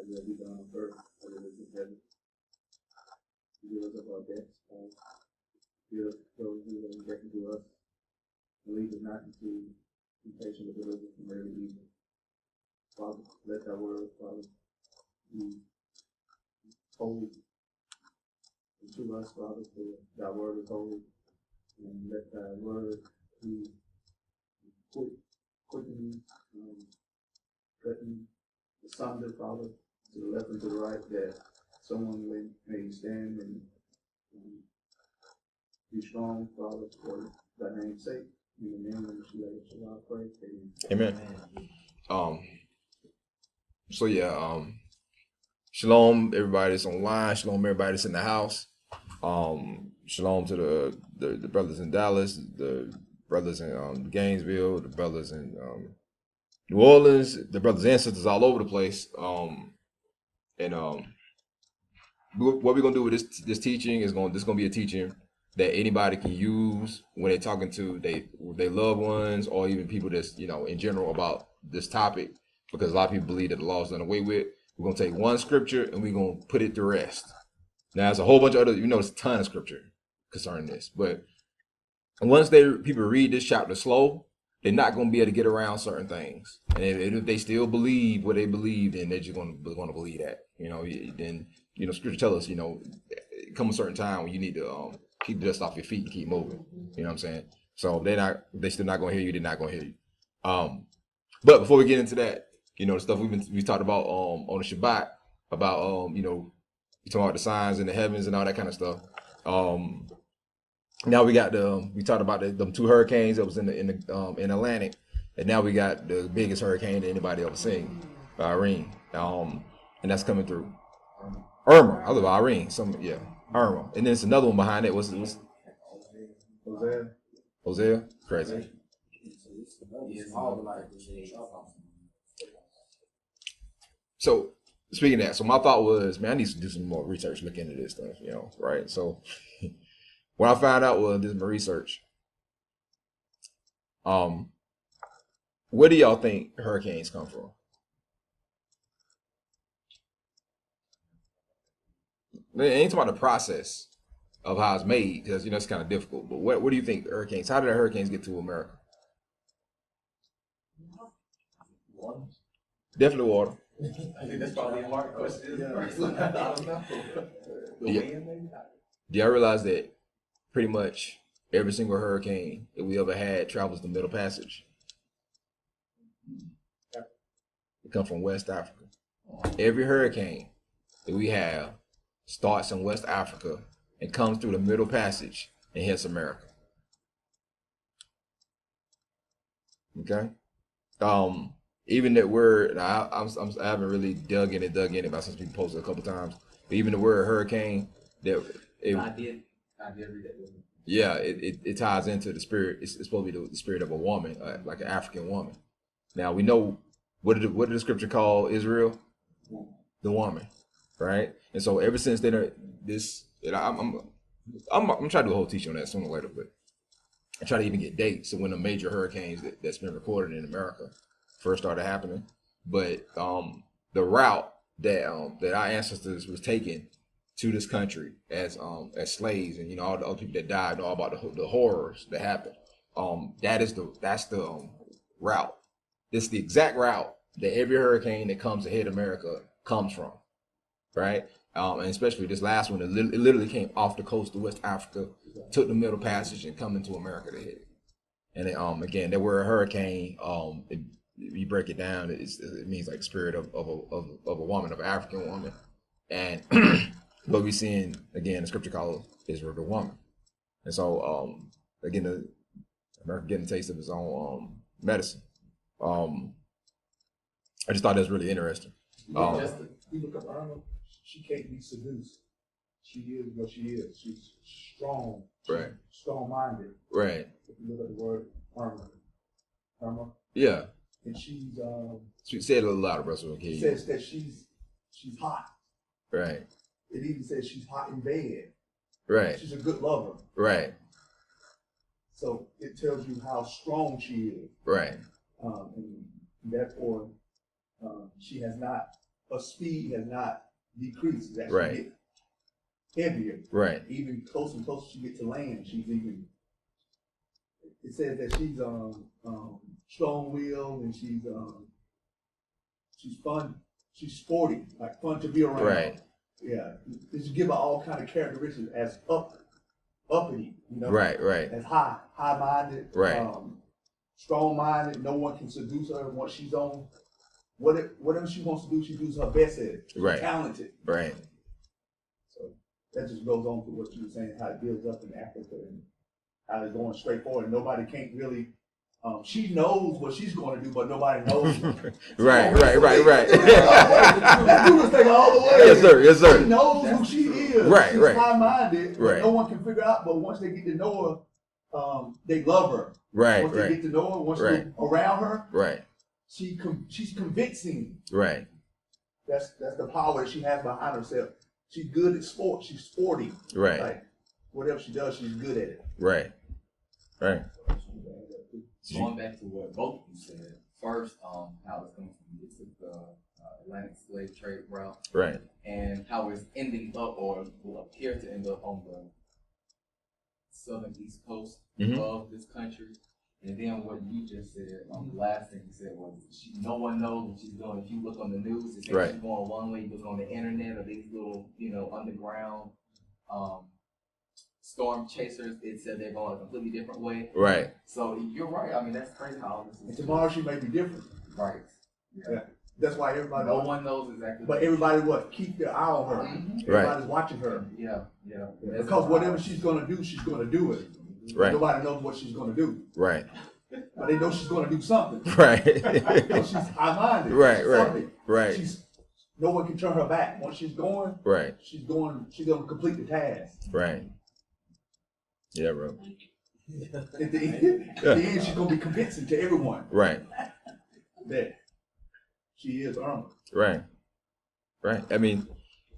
as it be done on earth as it is in heaven. Forgive us of our debts, forgive us those who have been to us, and lead us not into temptation, but deliver us from every evil. Father, let thy word, Father, be holy to us, Father, for thy word is holy, and let thy word be quickening, cutting asunder, Father, to the left and to the right, that someone may stand and be strong, Father, for thy name's sake. In the name of Yeshua, shall I pray. Amen. So shalom everybody that's online, shalom everybody that's in the house. Shalom to the brothers in Dallas, the brothers in Gainesville, the brothers in New Orleans, the brothers and sisters all over the place. What we're gonna do with this teaching is gonna be a teaching that anybody can use when they're talking to their loved ones or even people that's in general about this topic, because a lot of people believe that the law is done away with. We're gonna take one scripture and we're gonna put it to rest. Now there's a whole bunch of other, there's a ton of scripture concerning this, but once people read this chapter slow, they're not going to be able to get around certain things. And if they still believe what they believe, then they're just going to believe that. Then scripture tells us, come a certain time when you need to keep the dust off your feet and keep moving. You know what I'm saying? So they still not going to hear you. They're not going to hear you. But before we get into that, the stuff we talked about on the Shabbat about we talking about the signs in the heavens and all that kind of stuff. Now we got we talked about them two hurricanes that was in Atlantic, and now we got the biggest hurricane that anybody ever seen, Irene, and that's coming through. Irma, I live Irene, Irma, and then it's another one behind it. Was Hosea, crazy. So speaking of that, so my thought was, man, I need to do some more research, look into this stuff, right? So what I found out was this my research. Where do y'all think hurricanes come from? It ain't talking about the process of how it's made, because it's kind of difficult. But what do you think hurricanes? How did the hurricanes get to America? Water. Definitely water. I think that's probably a hard question. I don't know. Do y'all realize that pretty much every single hurricane that we ever had travels the Middle Passage? It comes from West Africa. Every hurricane that we have starts in West Africa and comes through the Middle Passage and hits America. Okay. Even that word, I haven't really dug in it, but since people posted a couple times. But even the word hurricane, I did read that. Yeah, it ties into the spirit. It's supposed to be the spirit of a woman, like an African woman. Now we know what did the scripture call Israel? The woman, right? And so ever since then, I'm trying to do a whole teaching on that sooner or later, but I try to even get dates of when the major hurricanes that's been recorded in America first started happening. But the route that our ancestors was taking to this country as slaves, and all the other people that died, all about the horrors that happened. That's the route. This is the exact route that every hurricane that comes to hit America comes from, right? And especially this last one, it literally came off the coast of West Africa, took the Middle Passage, and come into America to hit it. And then, again, that word hurricane, you break it down, it means like spirit of a woman, of an African woman. And what we seeing again, the scripture calls Israel the woman. And so again, America getting a taste of its own medicine. I just thought that was really interesting. You look up Irma, she can't be seduced. She is what she is. She's strong. Right. Strong-minded. Right. If you look at the word Irma. Yeah. And she's say it a little louder, bro, so we can hear you. It says that she's hot. Right. It even says she's hot in bed. Right. She's a good lover. Right. So it tells you how strong she is. Right. And therefore, she has not her speed has not decreased. It's actually Right. getting heavier. Right. Even closer and closer she gets to land, she's even. It says that she's strong-willed and she's fun. She's sporty, like fun to be around. Right. Yeah, just give her all kind of characteristics as uppity, you know. Right. Right. As high-minded. Right. Strong-minded. No one can seduce her once she's on. Whatever she wants to do, she does her best at it. She's Right. talented. Right. So that just goes on to what you were saying, how it builds up in Africa and how it's going straight forward. Nobody can't really. She knows what she's going to do, but nobody knows. Right. Let's do this thing all the way. Yes, sir. Yes, sir. She knows who she is. Right, She's right. high-minded. Right. No one can figure out, but once they get to know her, they love her. Right. Once they get to know her, once they're around her, Right. she's convincing. Right. That's the power that she has behind herself. She's good at sports. She's sporty. Right. Like whatever she does, she's good at it. Right. Right. Going back to what both of you said, first, how it's coming from the Atlantic slave trade route, Right. and how it's ending up or will appear to end up on the southern east coast of this country. And then what you just said, the last thing you said was no one knows what she's doing. If you look on the news, it's like she's going one way. You look on the internet or these little, underground storm chasers, it said they're going a completely different way. Right. So you're right. I mean, that's crazy how this is. And tomorrow she may be different. Right. Yeah. That's why everybody. No one knows exactly. But everybody keep their eye on her. Everybody's watching her. Yeah. Because whatever she's gonna do, she's gonna do it. Right. Nobody knows what she's gonna do. Right. But they know she's gonna do something. Right. Because she's high-minded. Right. No one can turn her back. Once she's going, she's gonna complete the task. Right. Yeah, bro. At the end, she's gonna be convincing to everyone. Right. That she is Irma. Right. Right. I mean,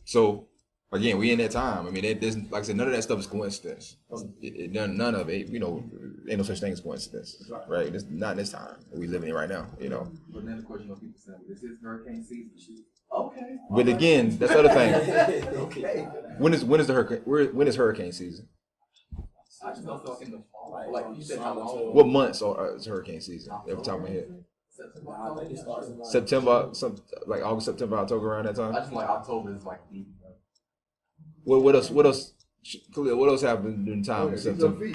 so again, we in that time. I mean, like I said, none of that stuff is coincidence. None of it. Ain't no such thing as coincidence. Right. It's not in this time that we living in right now. But then of course, people say, this is hurricane season. Okay. But again, that's the other thing. Okay. When is the hurricane? When is hurricane season? I just don't feel in the fall. Like you said, how long? What months is hurricane season? Every top of my head. September, like August, September, October, around that time. I just like October is like the. What else? Khalil, what else happened during the time of September? Do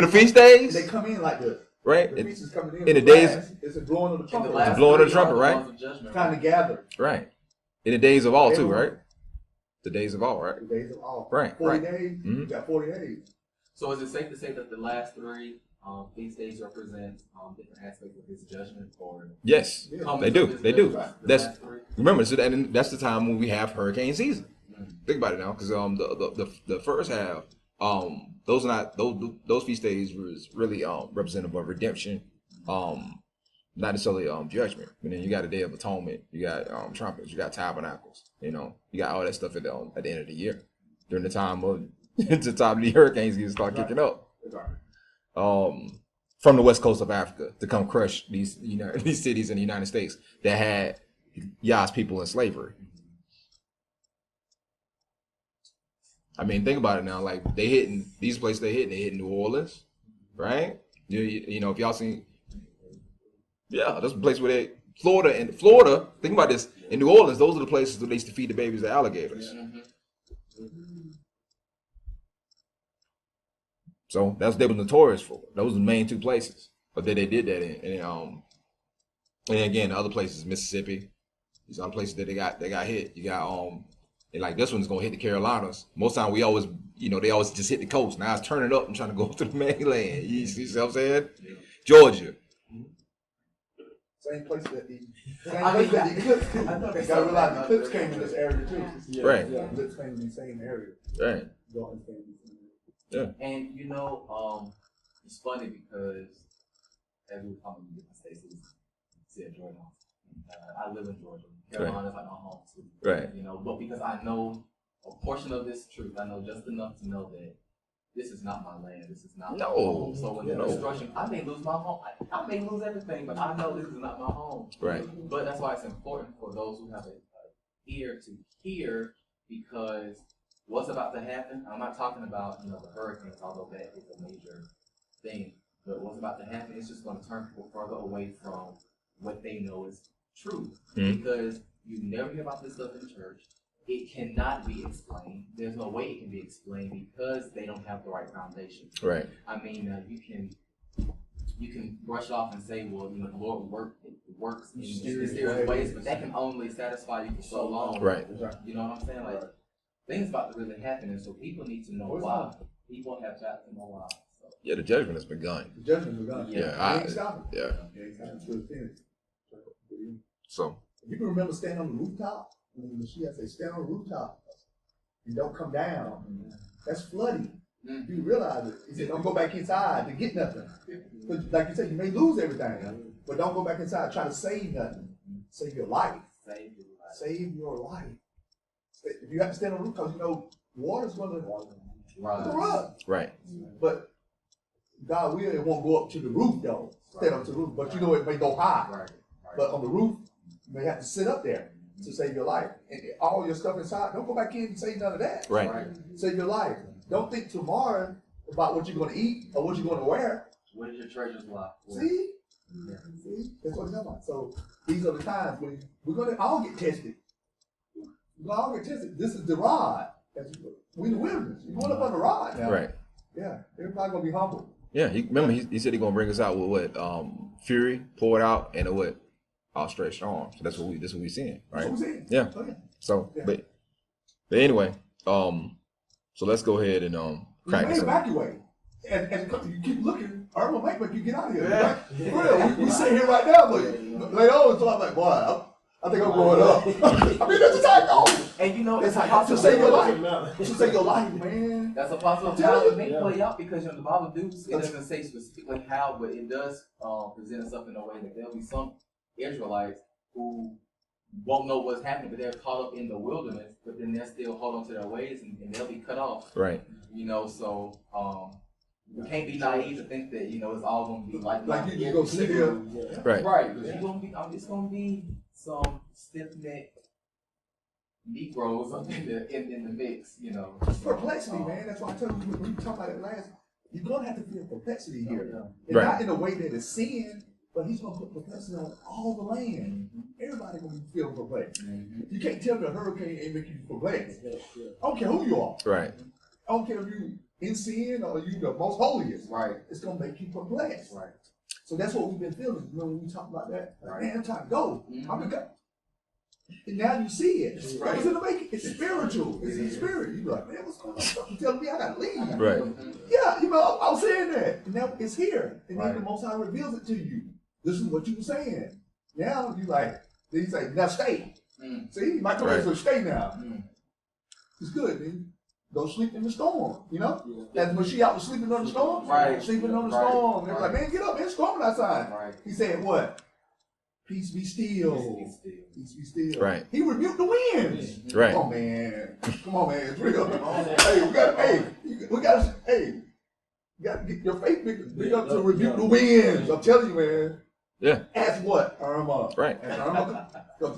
the feast days? They come in like this. Right? The feast is coming in the days. It's a blowing of the trumpet. It's blowing of the trumpet, right? Time to gather. Right. In the days of all, too, right? The days of all, right? The days of all. Right. 40 days. You got 40 days. So is it safe to say that the last three feast days represent different aspects of his judgment? Or yes, they do. They do. That's remember. So that's the time when we have hurricane season. Think about it now, because the first half, those feast days was really representative of redemption, not necessarily judgment. But then you got a Day of Atonement, you got trumpets, you got tabernacles. You got all that stuff at the end of the year during the time of the hurricanes start kicking up. From the west coast of Africa to come crush these cities in the United States that had Yah's people in slavery. I mean, think about it now. Like they hitting these places, they hit New Orleans, right? You know, if y'all seen, that's a place where Florida. Think about this. In New Orleans, those are the places where they used to feed the babies to alligators. So that's what they were notorious for. Those were the main two places. But they did that in. And again, the other places, Mississippi. These other places that they got hit. You got and like this one's gonna hit the Carolinas. Most time we always, they always just hit the coast. Now it's turning up and trying to go to the mainland. You see what I'm saying? Georgia. Same place that the eclipse came. I gotta realize the eclipse came in this area too. Right. The eclipse came in the same area. Right. Yeah. And it's funny because as we come in different states, said Georgia. I live in Georgia. Carolina's like my home too. Right. But because I know a portion of this truth, I know just enough to know that this is not my land. This is not my No. home. So when there's destruction, I may lose my home. I may lose everything, but I know this is not my home. Right. But that's why it's important for those who have an ear to hear, because what's about to happen, I'm not talking about, the hurricanes, although that is a major thing. But what's about to happen is just going to turn people further away from what they know is true. Because you never hear about this stuff in church. It cannot be explained. There's no way it can be explained because they don't have the right foundation. Right. I mean, you can brush off and say, well, the Lord works in mysterious ways, but that can only satisfy you for so long. Right. You know what I'm saying? Like, things about to really happen, and so people need to know why. People have got to know why. So. Yeah, the judgment has begun. The judgment has begun. Yeah. Ain't stopping. Yeah. So. You can remember standing on the rooftop? When she had to say, stand on the rooftop and don't come down. That's flooding. You realize it. He said, don't go back inside to get nothing. But like you said, you may lose everything, but don't go back inside. Try to save nothing. Save your life. Save your life. If you have to stand on the roof, because water's going to run. Right. But God will, it won't go up to the roof though. Stand up to the roof. But it may go high. Right. But on the roof, you may have to sit up there to save your life. And all your stuff inside, don't go back in and save none of that. Right. Save your life. Don't think tomorrow about what you're going to eat or what you're going to wear. Where's your treasures lie? See? Yeah. See? That's what it's about. So these are the times when we're going to all get tested. We're going to all get tested. This is the rod. We're in the wilderness. You're going up on the rod now. Right. Yeah. Everybody's going to be humble. Yeah. He said he's going to bring us out with what? Fury, poured out, and what? Outstretched arms. So that's what we're seeing, right? That's what we're seeing. Yeah. Oh, yeah. So, yeah. But anyway, so let's go ahead and crack this. Evacuate. And you keep looking, Irma might make you get out of here. Yeah. Right? For real, we sit here right now, but later on, so I'm like, boy, I think I'm growing up. I mean, that's just how it goes. And it's a possible. To save your life. To save your life, man. That's a possible how it may play out, because the Bible it doesn't say specifically how, but it does present itself in a way that there'll be some Israelites who won't know what's happening, but they're caught up in the wilderness, but then they'll still hold on to their ways, and they'll be cut off. Right. So we can't be naive to think that it's all going to be like you go sit here. Right. Right. You're gonna be. It's going to be some stiff-necked Negroes in the mix. Perplexity, man. That's why I tell you when you talk about it last. You're going to have to feel perplexity here, and not in a way that is sin. But he's going to put perplexity on all the land. Everybody going to be feeling perplexed. You can't tell me a hurricane ain't make you perplexed. I don't care who you are. Right. I don't care if you in sin or you the most holiest. Right. It's going to make you perplexed. Right. So that's what we've been feeling. When we talk about that, like, man, I'm trying to go. I'm going to go. And now you see it. Right. It's in the making. It's spiritual. It's in spirit. You be like, man, what's going on? You telling me I got to leave. Right. Yeah, I was saying that. And now it's here. And then the Most High reveals it to you. This is what you were saying. Now you then you say, now stay. See, my career says stay now. It's good, man. Go sleep in the storm, That's when she out was sleeping on the storm. Right. Sleeping on the storm. They were like, man, get up, it's storming outside. Right. He said what? Peace be still. Peace be still. Right. He rebuked the winds. Right. Come on, man. It's real. We got to get your faith big up to rebuke the winds. I'm telling you, man. Yeah. As what? Irma. Right. As Irma.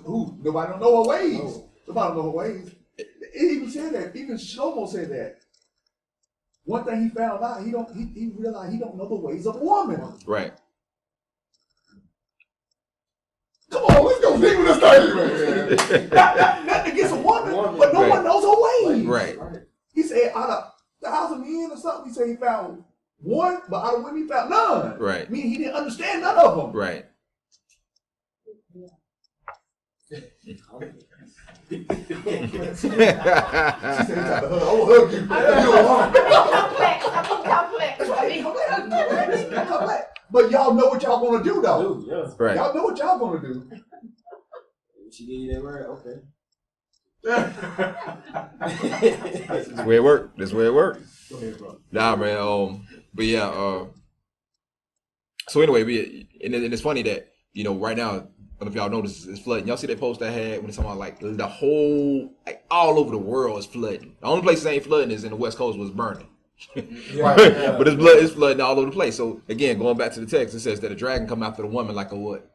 Who? Nobody don't know her ways. Nobody don't know her ways. It even said that. Even Shlomo said that. One thing he found out, he realized he don't know the ways of a woman. Right. Come on, let's go deep with this thing, man. Nothing against a woman, but no one knows her ways. Right. He said out of 1,000 men or something, he said he found one, but out of women he found none. Right. Meaning he didn't understand none of them. Right. She said, I will hug you. I'm complex. But y'all know what y'all want to do, though. Yeah. Right. Y'all know what y'all want to do. She gave you that word? Okay. That's the way it worked. That's the way it worked. Go ahead, bro. Nah, man. But yeah. So anyway, and it's funny that right now, I don't know if y'all notice it's flooding. Y'all see that post I had when it's talking about like the whole, like all over the world is flooding. The only place that ain't flooding is in the West Coast was burning. But his blood is flooding all over the place. So again, going back to the text, it says that a dragon come after the woman like a what?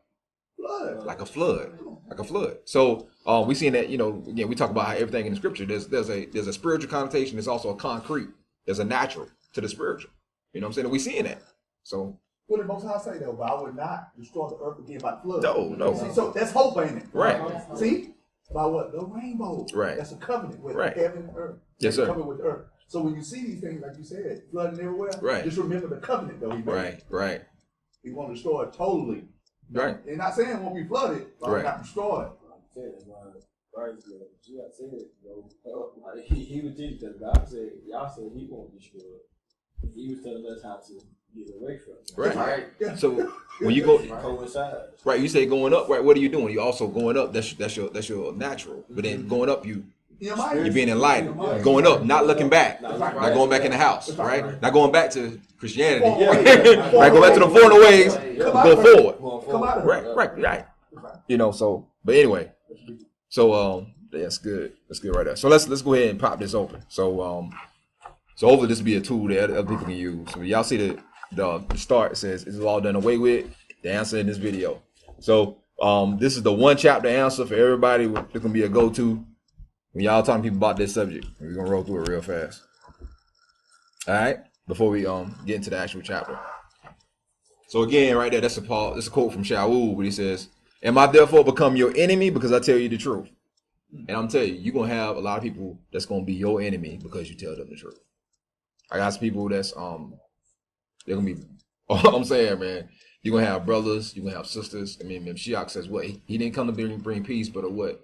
Blood. Like a flood. Like a flood. So we seen that, again, we talk about how everything in the scripture, there's a spiritual connotation, there's also a concrete, there's a natural to the spiritual. You know what I'm saying? And we seeing that. So What did Most High say though? But I would not destroy the earth again by flood. No. See, so that's hope, ain't it? Right. See? By what? The rainbow. Right. That's a covenant with Right. heaven and earth. Yes, sir. Covenant with earth. So when you see these things, like you said, flooding everywhere, Right. just remember the covenant though he made. Right. He won't destroy it totally. Right. They're not saying it won't be flooded, but Right. not destroyed. He was Jesus because God said, y'all said he won't destroy it. He was telling us how to get away from it. Right. Yeah. So when you go Coincide. right, you say going up, right? What are you doing? You also going up. That's your natural. But then going up, you're being enlightened. Going up, not looking back, not going back in the house, right? Not going back to Christianity, right? Go back to the foreign ways, go forward. Come out of Right. So, but anyway, so that's good. That's good right there. So let's go ahead and pop this open. So hopefully this will be a tool that other people can use. So y'all see the start, it says, is it all done away with? The answer in this video. So this is the one chapter answer for everybody. It's gonna be a go-to when y'all talking to people about this subject. We're gonna roll through it real fast. All right, before we get into the actual chapter. So again, right there, that's a quote from Shaul, where he says, "Am I therefore become your enemy because I tell you the truth?" And I'm telling you, you're gonna have a lot of people that's gonna be your enemy because you tell them the truth. I got some people that's they're gonna be. I'm saying, man, you're gonna have brothers, you're gonna have sisters. I mean, Mashiach says what? He didn't come to bring peace, but a what?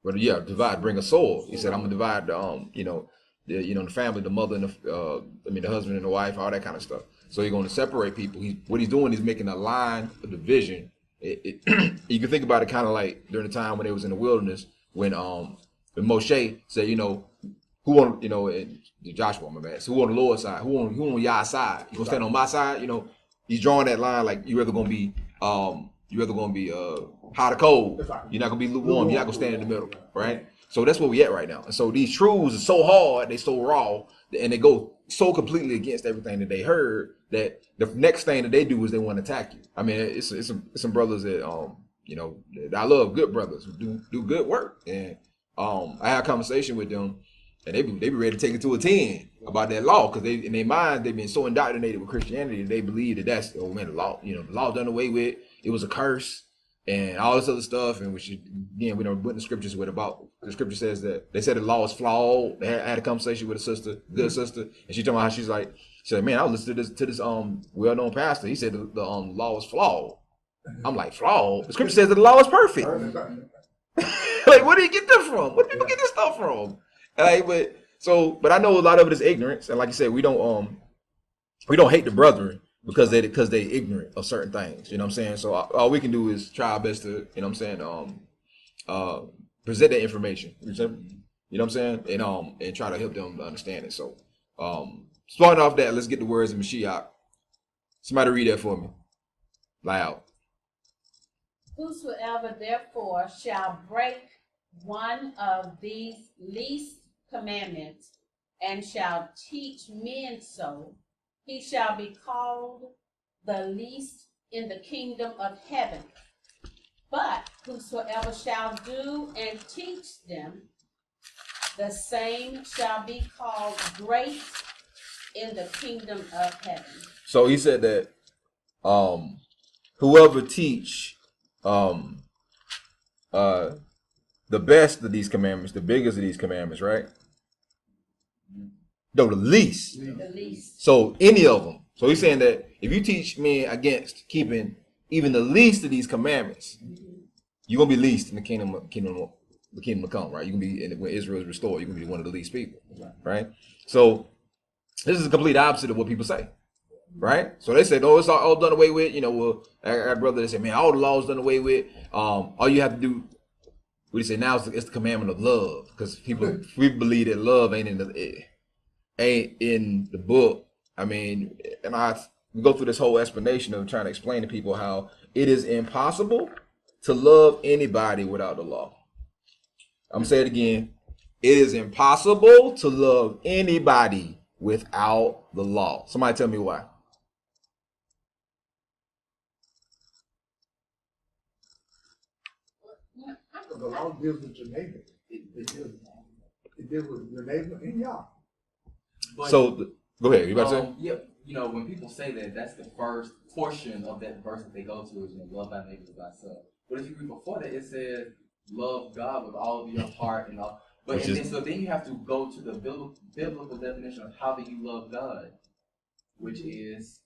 But yeah, divide, bring a sword. He said, I'm gonna divide the family, the mother and the husband and the wife, all that kind of stuff. So you're gonna separate people. What he's doing is making a line of division. You can think about it kind of like during the time when they was in the wilderness, when Moshe said, who on Joshua, my man, so who on the Lord's side, who on Yah's side? You gonna stand on my side? He's drawing that line like you're either gonna be hot or cold. You're not gonna be lukewarm. You're not gonna stand in the middle, right? So that's where we at right now. And so these truths are so hard, they so raw, and they go so completely against everything that they heard that the next thing that they do is they want to attack you. I mean, it's some brothers that that I love, good brothers who do good work, and I had a conversation with them, and they be ready to take it to a 10 about that law, because they in their mind they've been so indoctrinated with Christianity that they believe that that's the law. The law done away with. It was a curse and all this other stuff, and we don't put the scriptures with about. The scripture says that they said the law is flawed. They had a conversation with a sister, good sister, and she told me how she said, man, I was listening to this well-known pastor. He said the law was flawed. I'm like, flawed? The scripture says that the law is perfect. Like, where do you get that from? Where do people get this stuff from? But I know a lot of it is ignorance, and like you said, we don't hate the brethren because they ignorant of certain things. You know what I'm saying? So all we can do is try our best to, present that information. You know what I'm saying? And try to help them to understand it. So starting off that, let's get the words of Mashiach. Somebody read that for me. Loud. Whosoever therefore shall break one of these least commandments and shall teach men so, he shall be called the least in the kingdom of heaven. But whosoever shall do and teach them, the same shall be called great in the kingdom of heaven. So he said that whoever teach the best of these commandments, the biggest of these commandments, right? No, the least. The least. So any of them. So he's saying that if you teach men against keeping even the least of these commandments, you're gonna be least in the kingdom to come, right? You're gonna be when Israel is restored, you're gonna be one of the least people, right? So this is the complete opposite of what people say, right? So they said, "Oh, it's all done away with." I got a brother that said, "Man, all the laws done away with. All you have to do," we say now, it's the commandment of love, because we believe that love ain't in the book. I mean, and we go through this whole explanation of trying to explain to people how it is impossible to love anybody without the law. I'm gonna say it again. It is impossible to love anybody without the law. Somebody tell me why. The law deals with your neighbor. It deals with your neighbor and y'all. But, So go ahead. You about to say? Yeah, you know, when people say that, that's the first portion of that verse that they go to is, you know, love thy neighbor as thyself. But if you read before that, it says love God with all of your heart and all. But so then you have to go to the biblical definition of how do you love God, which is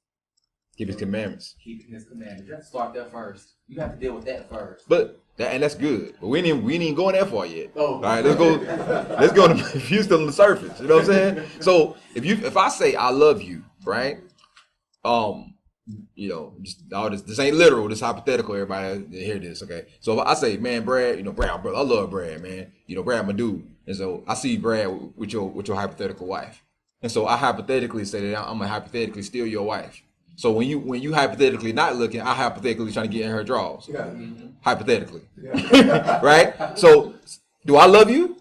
Keep his commandments. keeping his commandments. You have to start there first. You have to deal with that first. But that's good. But we ain't even going that far yet. Oh. All right, let's go to if you still on the surface. You know what I'm saying? So if I say I love you, right? You know, just all this ain't literal, this hypothetical, everybody hear this, okay? So if I say, man, Brad, you know, Brad, brother, I love Brad, man. You know, Brad, my dude. And so I see Brad with your hypothetical wife. And so I hypothetically say that I'm gonna hypothetically steal your wife. So when you hypothetically not looking, I hypothetically trying to get in her drawers. Yeah. Hypothetically. Yeah. Right? So do I love you?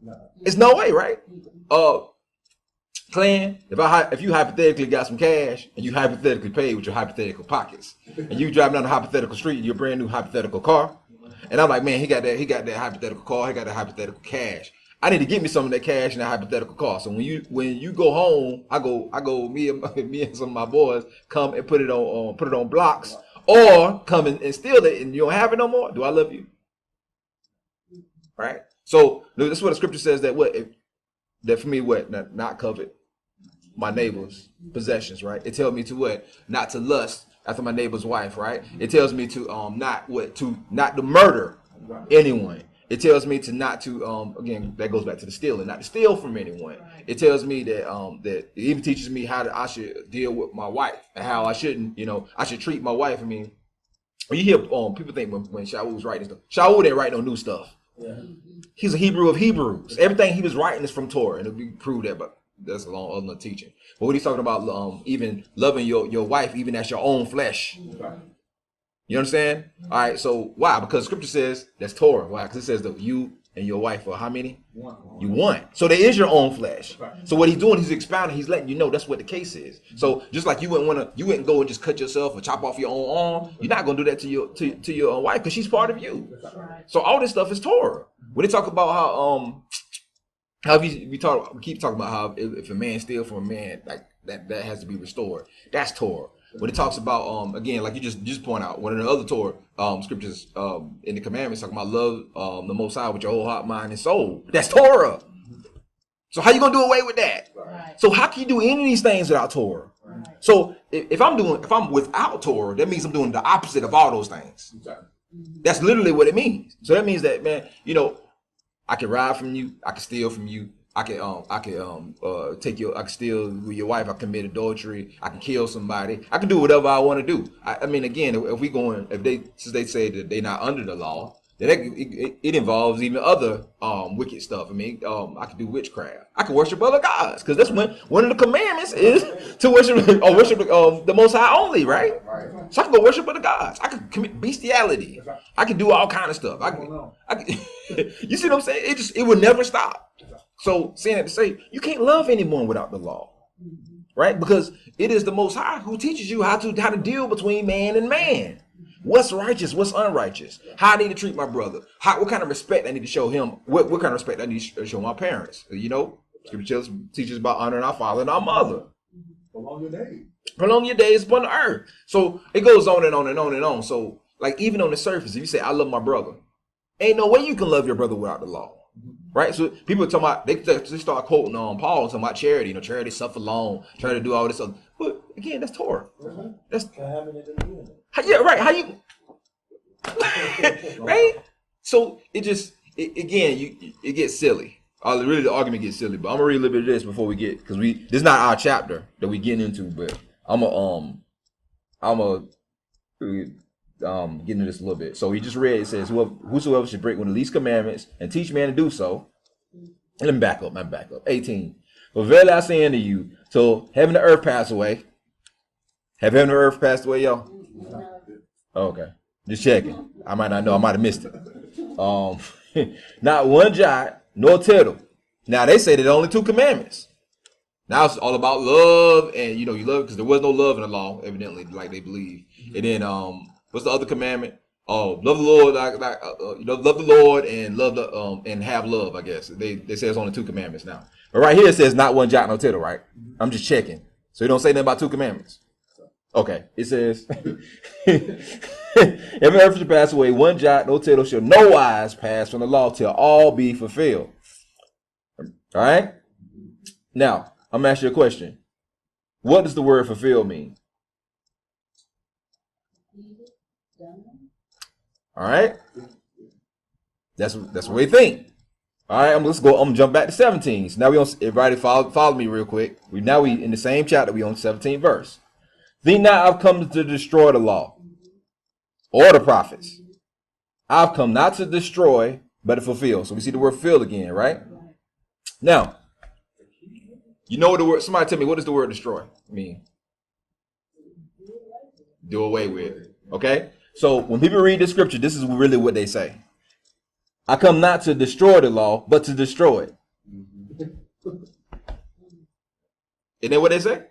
No. It's no way, right? Clan, if you hypothetically got some cash and you hypothetically paid with your hypothetical pockets, and you driving down the hypothetical street in your brand new hypothetical car, and I'm like, man, he got that hypothetical car, he got that hypothetical cash. I need to get me some of that cash in that hypothetical car. So when you go home, I go me and some of my boys come and put it on blocks, or come and steal it and you don't have it no more. Do I love you? Right? So that's what the scripture says that that for me not covet my neighbor's possessions, right? It tells me to what? Not to lust after my neighbor's wife, right? It tells me to not to murder anyone. It tells me to not to again, that goes back to the stealing, not to steal from anyone. It tells me that that it even teaches me how I should deal with my wife and how I shouldn't, I should treat my wife. I mean, when you hear people think when Shaul was writing stuff, Shaul didn't write no new stuff. Yeah. He's a Hebrew of Hebrews. Everything he was writing is from Torah, and it'll be proved that, but that's a long other teaching. But what he's talking about, even loving your wife, even as your own flesh. Okay. You understand? All right. So why? Because Scripture says that's Torah. Why? Because it says that you and your wife are how many? One. You one. So there is your own flesh. Okay. So what he's doing, he's expounding. He's letting you know that's what the case is. So just like you wouldn't go and just cut yourself or chop off your own arm. You're not gonna do that to your wife because she's part of you. Right. So all this stuff is Torah. When they talk about how we keep talking about how if a man steals from a man, like that has to be restored. That's Torah. When it talks about again, like you just point out, one of the other Torah scriptures in the commandments talking about love the Most High with your whole heart, mind, and soul. That's Torah. So how you gonna do away with that? Right. So how can you do any of these things without Torah? Right. So if I'm without Torah, that means I'm doing the opposite of all those things. Exactly. That's literally what it means. So that means that, man, I can ride from you, I can steal from you, I can steal with your wife, I can commit adultery, I can kill somebody, I can do whatever I want to do. I mean, again, since they say that they're not under the law, then it involves even other wicked stuff. I mean, I can do witchcraft. I can worship other gods because that's one of the commandments is to worship the Most High only, right? So I can go worship other gods. I can commit bestiality. I can do all kind of stuff. You see what I'm saying? It will never stop. So saying that to say you can't love anyone without the law, right? Because it is the Most High who teaches you how to deal between man and man. What's righteous? What's unrighteous? How I need to treat my brother? What kind of respect I need to show him? What kind of respect I need to show my parents? Scripture teaches about honoring our father and our mother. Prolong your days upon the earth. So it goes on and on and on and on. So like even on the surface, if you say I love my brother, ain't no way you can love your brother without the law. Right? So people are talking about, they start quoting Paul talking about charity, charity, suffer long, try to do all this other. But again, that's Torah. That's yeah, right. How you right? So it gets silly. Really the argument gets silly, but I'm gonna read a little bit of this before we get, because this is not our chapter that we getting into, but I'm gonna get into this a little bit. So he just read, it says, whosoever should break one of the least commandments and teach man to do so. Let me back up. 18. But verily I say unto you, till heaven and earth pass away. Have heaven and earth passed away, y'all? Okay. Just checking. I might not know. I might have missed it. Not one jot nor tittle. Now they say there's only 2 commandments. Now it's all about love, and you love because there was no love in the law, evidently, like they believe. And then what's the other commandment? Oh, love the Lord, love the Lord and love the and have love. I guess they say it's only 2 commandments now. But right here it says not one jot no tittle. Right? I'm just checking, so you don't say nothing about 2 commandments. Okay, it says, if ever should pass away, 1 jot no tittle shall no wise pass from the law till all be fulfilled. All right. Now I'm gonna ask you a question. What does the word fulfill mean? All right. That's what we think. All right, I'm gonna jump back to 17. So now everybody follow me real quick. We in the same chapter, we on 17th verse. Think not I've come to destroy the law or the prophets. I've come not to destroy, but to fulfill. So we see the word fulfill again, right? Now, you know what the word, somebody tell me, what does the word destroy mean? Do away with. Okay? So when people read the scripture, this is really what they say. I come not to destroy the law, but to destroy it. Isn't that what they say?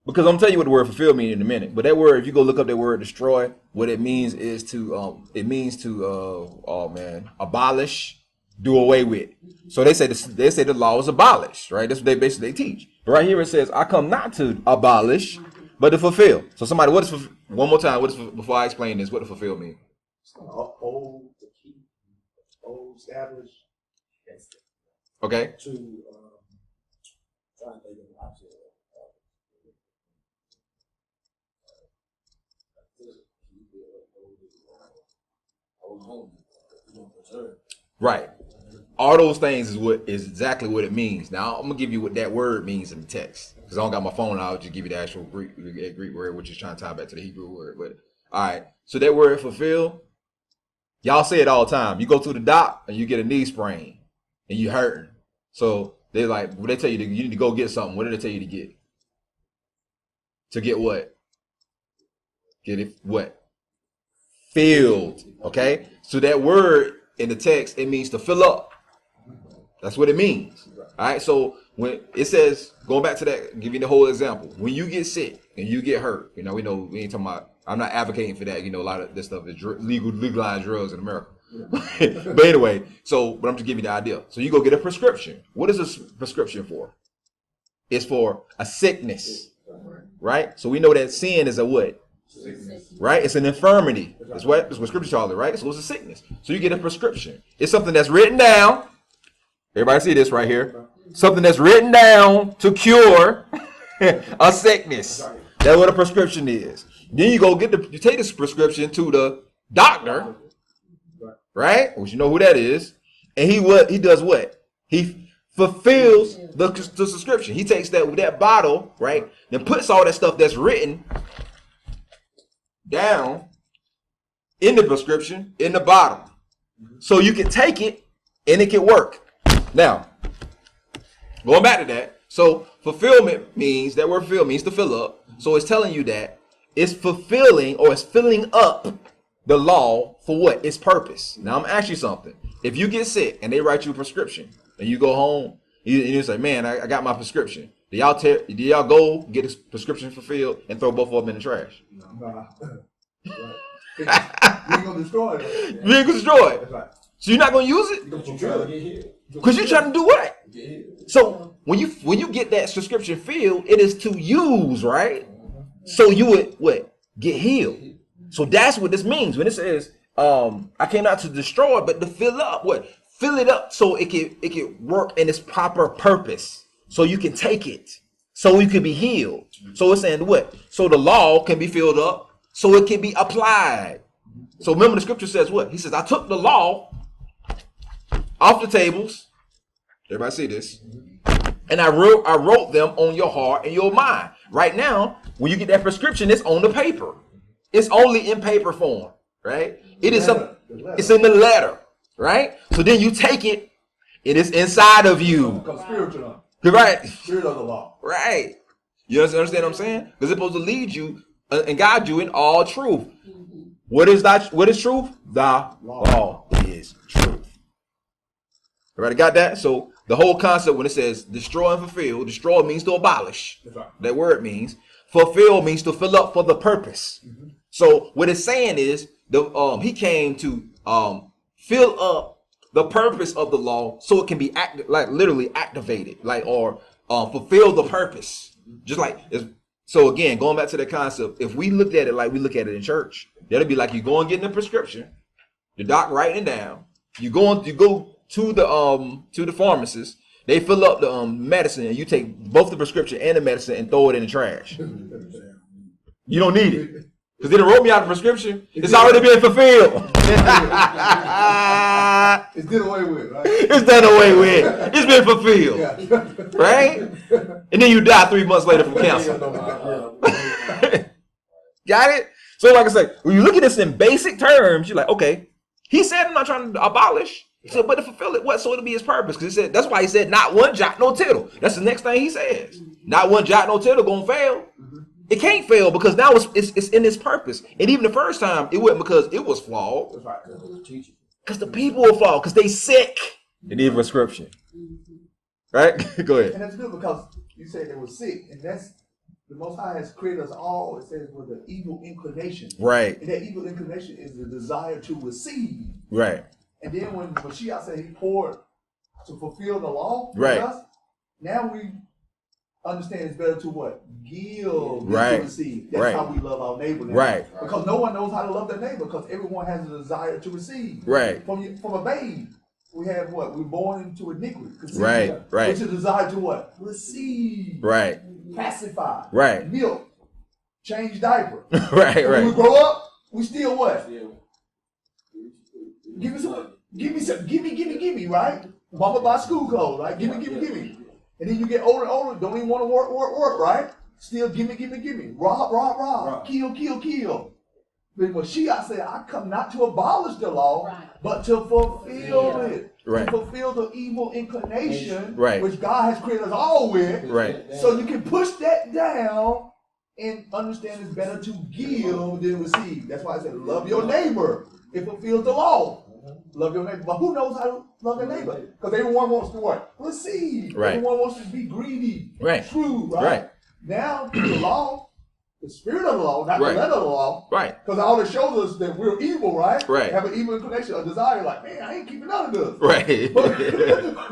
Because I'm gonna tell you what the word fulfill means in a minute. But that word, if you go look up that word destroy, what it means is to abolish, do away with. So they say the law is abolished, right? That's what they basically teach. But right here it says, I come not to abolish, but to fulfill. So somebody, one more time, before I explain this, what does fulfill mean? Uphold, to keep, establish. Okay. To try to think of the opposite. Right. All those things is exactly what it means. Now I'm gonna give you what that word means in the text, because I don't got my phone. I'll just give you the actual Greek word, which is trying to tie back to the Hebrew word. But all right, so that word fulfill, y'all say it all the time. You go to the doc and you get a knee sprain and you hurting. So they're like, when they tell you you need to go get something, what did they tell you to get? To get what? Get it what? Filled. Okay. So that word in the text, it means to fill up. That's what it means. All right. So when it says, going back to that, give you the whole example. When you get sick and you get hurt, we know we ain't talking about. I'm not advocating for that. A lot of this stuff is legalized drugs in America. But anyway, but I'm just giving you the idea. So you go get a prescription. What is a prescription for? It's for a sickness, right? So we know that sin is a what? Right? It's an infirmity. That's what scripture calls it, right? So it's a sickness. So you get a prescription. It's something that's written down. Everybody see this right here? Something that's written down to cure a sickness. That's what a prescription is. Then you go you take this prescription to the doctor, right? Which you know who that is. And he does what? He fulfills the prescription. He takes that bottle, right? Then puts all that stuff that's written down in the prescription in the bottle, so you can take it and it can work. Now, going back to that, so fulfillment means that word fulfill means to fill up. So it's telling you that it's fulfilling or it's filling up the law for what? Its purpose. Now I'm gonna ask you something. If you get sick and they write you a prescription and you go home, you say, "Man, I got my prescription." Do y'all go get this prescription fulfilled and throw both of them in the trash? Nah. You ain't gonna destroy it. You ain't gonna destroy it. That's right. So you're not gonna use it? Because you're trying to do what? So when you get that prescription filled, it is to use, right? So you would what? Get healed. So that's what this means when it says, I came not to destroy, but to fill up. What? Fill it up so it can work in its proper purpose. So you can take it. So you can be healed. So it's saying what? So the law can be filled up so it can be applied. So remember the scripture says what? He says, I took the law off the tables. Everybody see this? And I wrote them on your heart and your mind. Right now, when you get that prescription, it's on the paper. It's only in paper form, right? It's in the letter, right? So then you take it, it is inside of you. Because spiritual. Right. Spirit of the law. Right. You understand what I'm saying? Because it's supposed to lead you and guide you in all truth. What is truth? The law is truth. Everybody got that? So the whole concept when it says destroy and fulfill, destroy means to abolish. That's right. That word means. Fulfill means to fill up for the purpose. So what it's saying is he came to fill up the purpose of the law so it can be literally activated, or fulfill the purpose. Just like so again, going back to the concept, if we looked at it like we look at it in church, that'll be like you go and get a prescription, the doc writing it down, you go to the pharmacist, they fill up the medicine, and you take both the prescription and the medicine and throw it in the trash. You don't need it. Because they done wrote me out a prescription. It's already been fulfilled. It's done away with, right? It's done away with. It's been fulfilled. Yeah. Right? And then you die 3 months later from cancer. Got it? So like I said, when you look at this in basic terms, you're like, okay, he said I'm not trying to abolish. He said, but to fulfill it, what? So it'll be his purpose. Because he said, that's why he said, not one jot, no tittle. That's the next thing he says. Not one jot, no tittle gonna fail. It can't fail because now it's in its purpose. And even the first time, it wasn't because it was flawed. That's right. Because the people were flawed. Because they sick. They need a prescription. Right? Go ahead. And that's good because you said they were sick, and that's the Most High has created us all. It says with an evil inclination. Right. And that evil inclination is the desire to receive. Right. And then when Mashiach said he poured to fulfill the law, right? Us, now we understand it's better to what? Give right. than to receive. That's right. how we love our neighbor. Now. Right. Because no one knows how to love their neighbor because everyone has a desire to receive. Right. From a babe, we have what? We're born into iniquity. Right. Right. Which is a desire to what? Receive. Right. Pacify. Right. Milk. Change diaper. right. When we grow up, we still what? Give me, right? Mama buy school clothes, right? Give me. And then you get older and older, don't even want to work, right? Still give me. Rob. Kill. But Mashiach said, I come not to abolish the law, but to fulfill it. Right. To fulfill the evil inclination, right. which God has created us all with. Right. So you can push that down and understand it's better to give than receive. That's why I said, love your neighbor. It fulfills the law. Love your neighbor. But who knows how to love their neighbor? Because everyone wants to what? Receive. Right. Everyone wants to be greedy. Right. True, right? Right. Now, the law, the spirit of the law, not right. the letter of the law. Right. Because all it shows us that we're evil, right? Right. Have an evil inclination, a desire, like, man, I ain't keeping none of this. Right.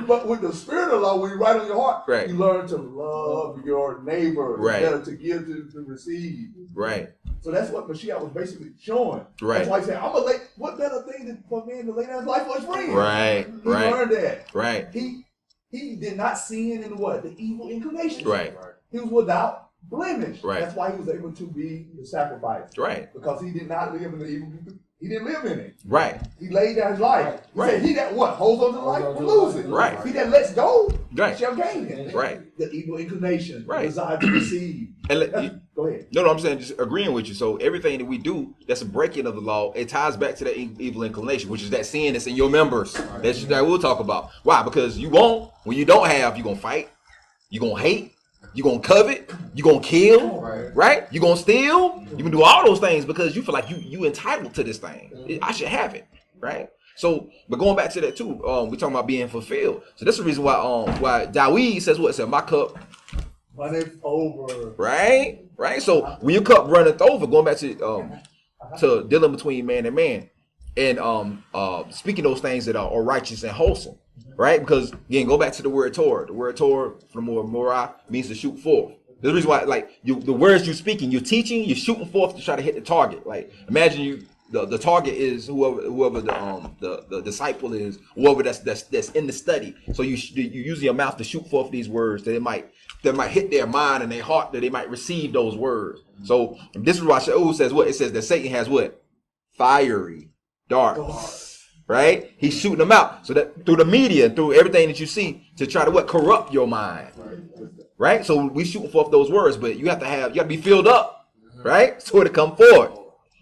But with the spirit of the law, when you write on your heart, right. you learn to love your neighbor. Right. It's better to give to receive. Right. So that's what Mashiach was basically showing. Right. That's why he said, I'm going to lay, what better thing for a man to lay down his life for his friend? Right. He learned that. Right. He did not sin in what? The evil inclination. Right. He was without blemish. Right. That's why he was able to be the sacrifice. Right. Because he did not live in the evil. He didn't live in it. Right. He laid down his life. He right. said, he that what? Holds on to life will lose it. Right. He that lets go right. shall gain it. Right. The evil inclination. Right. The desire to receive. And go ahead. No, I'm saying just agreeing with you. So everything that we do that's a breaking of the law, it ties back to that evil inclination, which is that sin that's in your members. That's that we'll talk about. Why? Because you won't. When you don't have, you're going to fight. You're going to hate. You're going to covet. You're going to kill. Right? You're going to steal. You can do all those things because you feel like you entitled to this thing. I should have it. Right? So, but going back to that too, we're talking about being fulfilled. So that's the reason why Dawid says what? It said, my cup runneth over. Right? So when your cup runneth over, going back to dealing between man and man, and speaking those things that are righteous and wholesome, right? Because again, go back to the word Torah. The word Torah from Morah means to shoot forth. There's a reason why, like the words you're speaking, you're teaching, you're shooting forth to try to hit the target. Like imagine the target is whoever the disciple is, whoever that's in the study. So you use your mouth to shoot forth these words that might hit their mind and their heart, that they might receive those words. So this is why Shaul says what? It says that Satan has what? Fiery darts, right? He's shooting them out. So that through the media, through everything that you see, to try to what? Corrupt your mind, right? So we shooting forth those words, but you have to be filled up, right? So it'll come forward,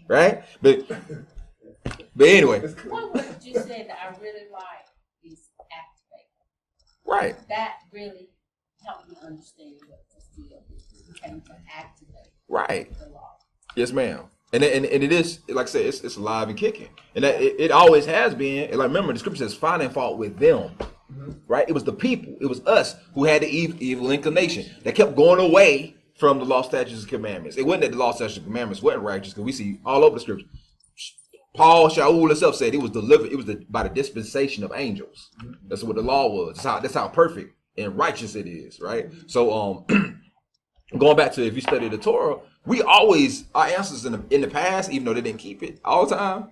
right? But anyway. One word you said that I really like is activate. Right. That really helped me understand what this deal is. It came to activate. Right. The law. Yes, ma'am. And it is, like I said, it's alive and kicking. And that it always has been. And like remember, the scripture says, finding fault with them. right? It was the people. It was us who had the evil inclination that kept going away from the law, statutes, and commandments. It wasn't that the law, statutes, and commandments weren't righteous, because we see all over the scripture. Paul, Shaul himself said it was delivered. It was by the dispensation of angels. That's what the law was. That's how perfect and righteous it is, right? So, going back to if you study the Torah, we always our answers in the past, even though they didn't keep it all the time,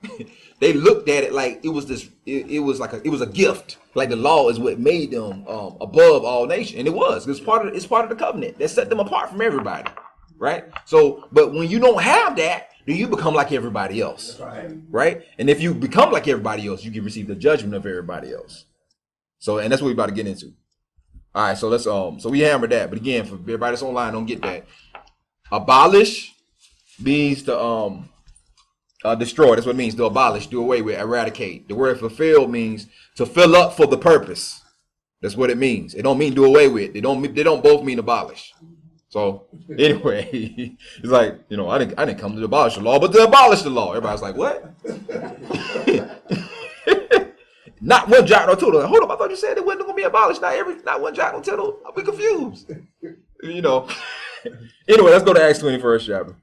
they looked at it like it was this. It was a gift. Like the law is what made them above all nations, and it was. It's part of the covenant that set them apart from everybody, right? So, but when you don't have that, then you become like everybody else, right? And if you become like everybody else, you can receive the judgment of everybody else. So, and that's what we're about to get into. All right, so let's so we hammered that, but again, for everybody that's online, don't get that. Abolish means to destroy. That's what it means to abolish, do away with, eradicate. The word fulfill means to fill up for the purpose. That's what it means. It don't mean do away with. They don't both mean abolish. So anyway, it's like, you know, I didn't come to abolish the law, but to abolish the law. Everybody's like, what? Not one jot nor tittle. Hold up, I thought you said it wasn't going to be abolished. Not one jot nor tittle. I'll be confused. You know. Anyway, let's go to Acts 21st chapter.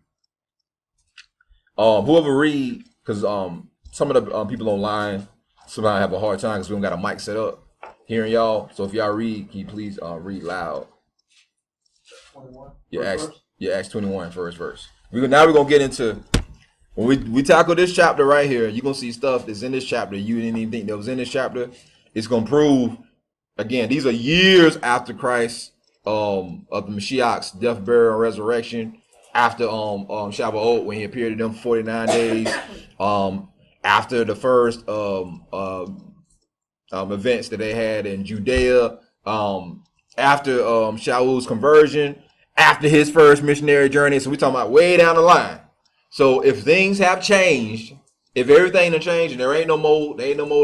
Whoever read, because some of the people online somehow have a hard time because we don't got a mic set up hearing y'all. So if y'all read, can you please read loud? 21. Acts 21 first verse. Now we're gonna get into when we tackle this chapter right here. You're gonna see stuff that's in this chapter you didn't even think that was in this chapter. It's gonna prove again. These are years after Christ of the Mashiach's death, burial, and resurrection. After Shavuot, when he appeared to them for 49 days. After the first events that they had in Judea. After Shaul's conversion. After his first missionary journey. So we're talking about way down the line. So if things have changed, if everything has changed and there ain't no more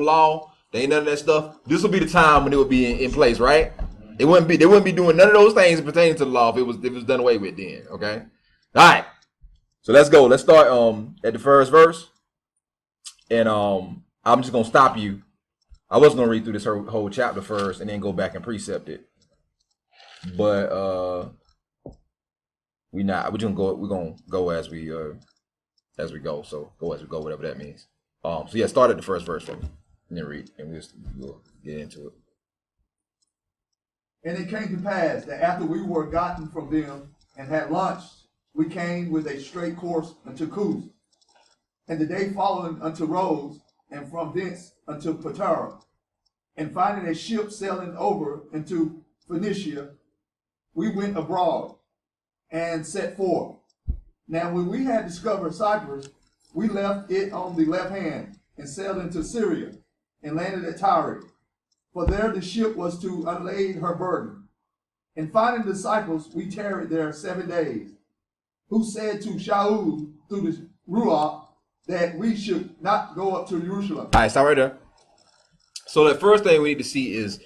law, there ain't none of that stuff, this will be the time when it will be in place, right? They wouldn't be doing none of those things pertaining to the law if it was done away with then, okay? All right. So let's go. Let's start at the first verse. And I'm just gonna stop you. I was gonna read through this whole chapter first and then go back and precept it. But we're gonna go as we go. So go as we go, whatever that means. So yeah, start at the first verse for me and then read, and we'll get into it. And it came to pass that after we were gotten from them and had lunched, we came with a straight course unto Cus, and the day following unto Rhodes, and from thence unto Patara. And finding a ship sailing over into Phoenicia, we went abroad and set forth. Now when we had discovered Cyprus, we left it on the left hand and sailed into Syria and landed at Tyre. For there the ship was to unlade her burden. And finding disciples, we tarried there 7 days, who said to Shaul through the Ruach that we should not go up to Jerusalem. All right, stop right there. So the first thing we need to see is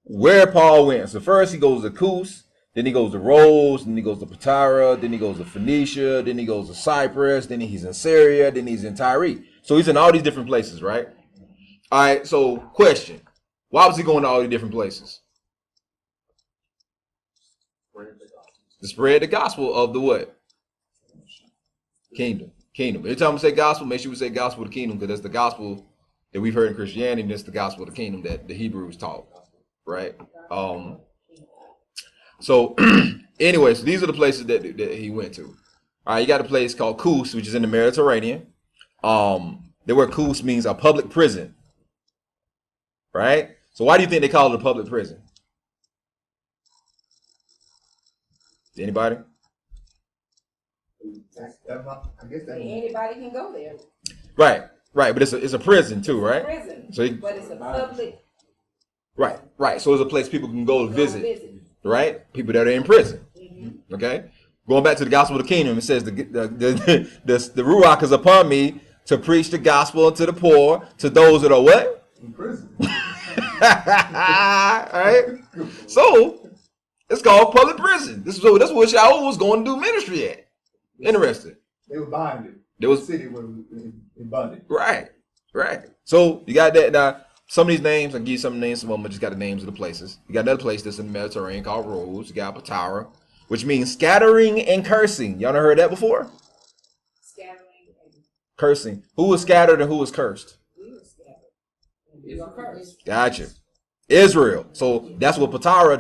where Paul went. So first he goes to Cus, then he goes to Rhodes, then he goes to Patara, then he goes to Phoenicia, then he goes to Cyprus, then he's in Syria, then he's in Tyre. So he's in all these different places, right? All right, so question. Why was he going to all these different places? To spread the gospel of the what? Kingdom. Every time we say gospel, make sure we say gospel of the kingdom, because that's the gospel that we've heard in Christianity, and that's the gospel of the kingdom that the Hebrews taught, right? So anyway, so these are the places that he went to. All right, you got a place called Cus, which is in the Mediterranean. The word Cus means a public prison, right? So why do you think they call it a public prison? Anybody? I guess that Anybody can go there. Right, but it's a prison too, right? Prison, So but it's a public. right. So it's a place people can go to visit, right? People that are in prison. Mm-hmm. Okay. Going back to the gospel of the kingdom, it says the Ruach is upon me to preach the gospel to the poor, to those that are what? in prison. All right. So it's called public prison. That's where Shaul was going to do ministry at. Interesting. They were behind it. There was the city was in bondage. Right. So you got that now. some of these names, I can give you some names. Some of them just got the names of the places. You got another place that's in the Mediterranean called Rhodes. You got Patara, which means scattering and cursing. Y'all never heard that before? Scattering and Cursing. Who was scattered and who was cursed? we were scattered. We were cursed. Gotcha. Israel. So that's what Patara,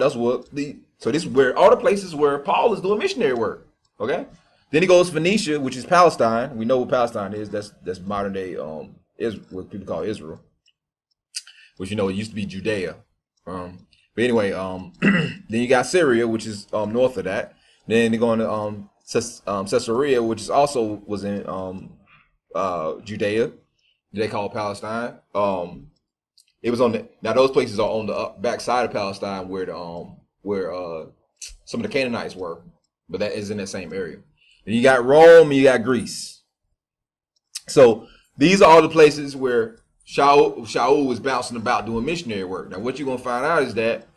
so this is where all the places where Paul is doing missionary work. Okay? Then he goes to Phoenicia, which is Palestine. We know what Palestine is. That's modern day is what people call Israel. Which it used to be Judea. But anyway, then you got Syria, which is north of that. Then they're going to Caesarea, which is also was in Judea. They call Palestine. It was now those places are on the back side of Palestine where some of the Canaanites were, but that is in that same area. Then you got Rome and you got Greece. So these are all the places where Shaul was bouncing about doing missionary work. Now what you're gonna find out is that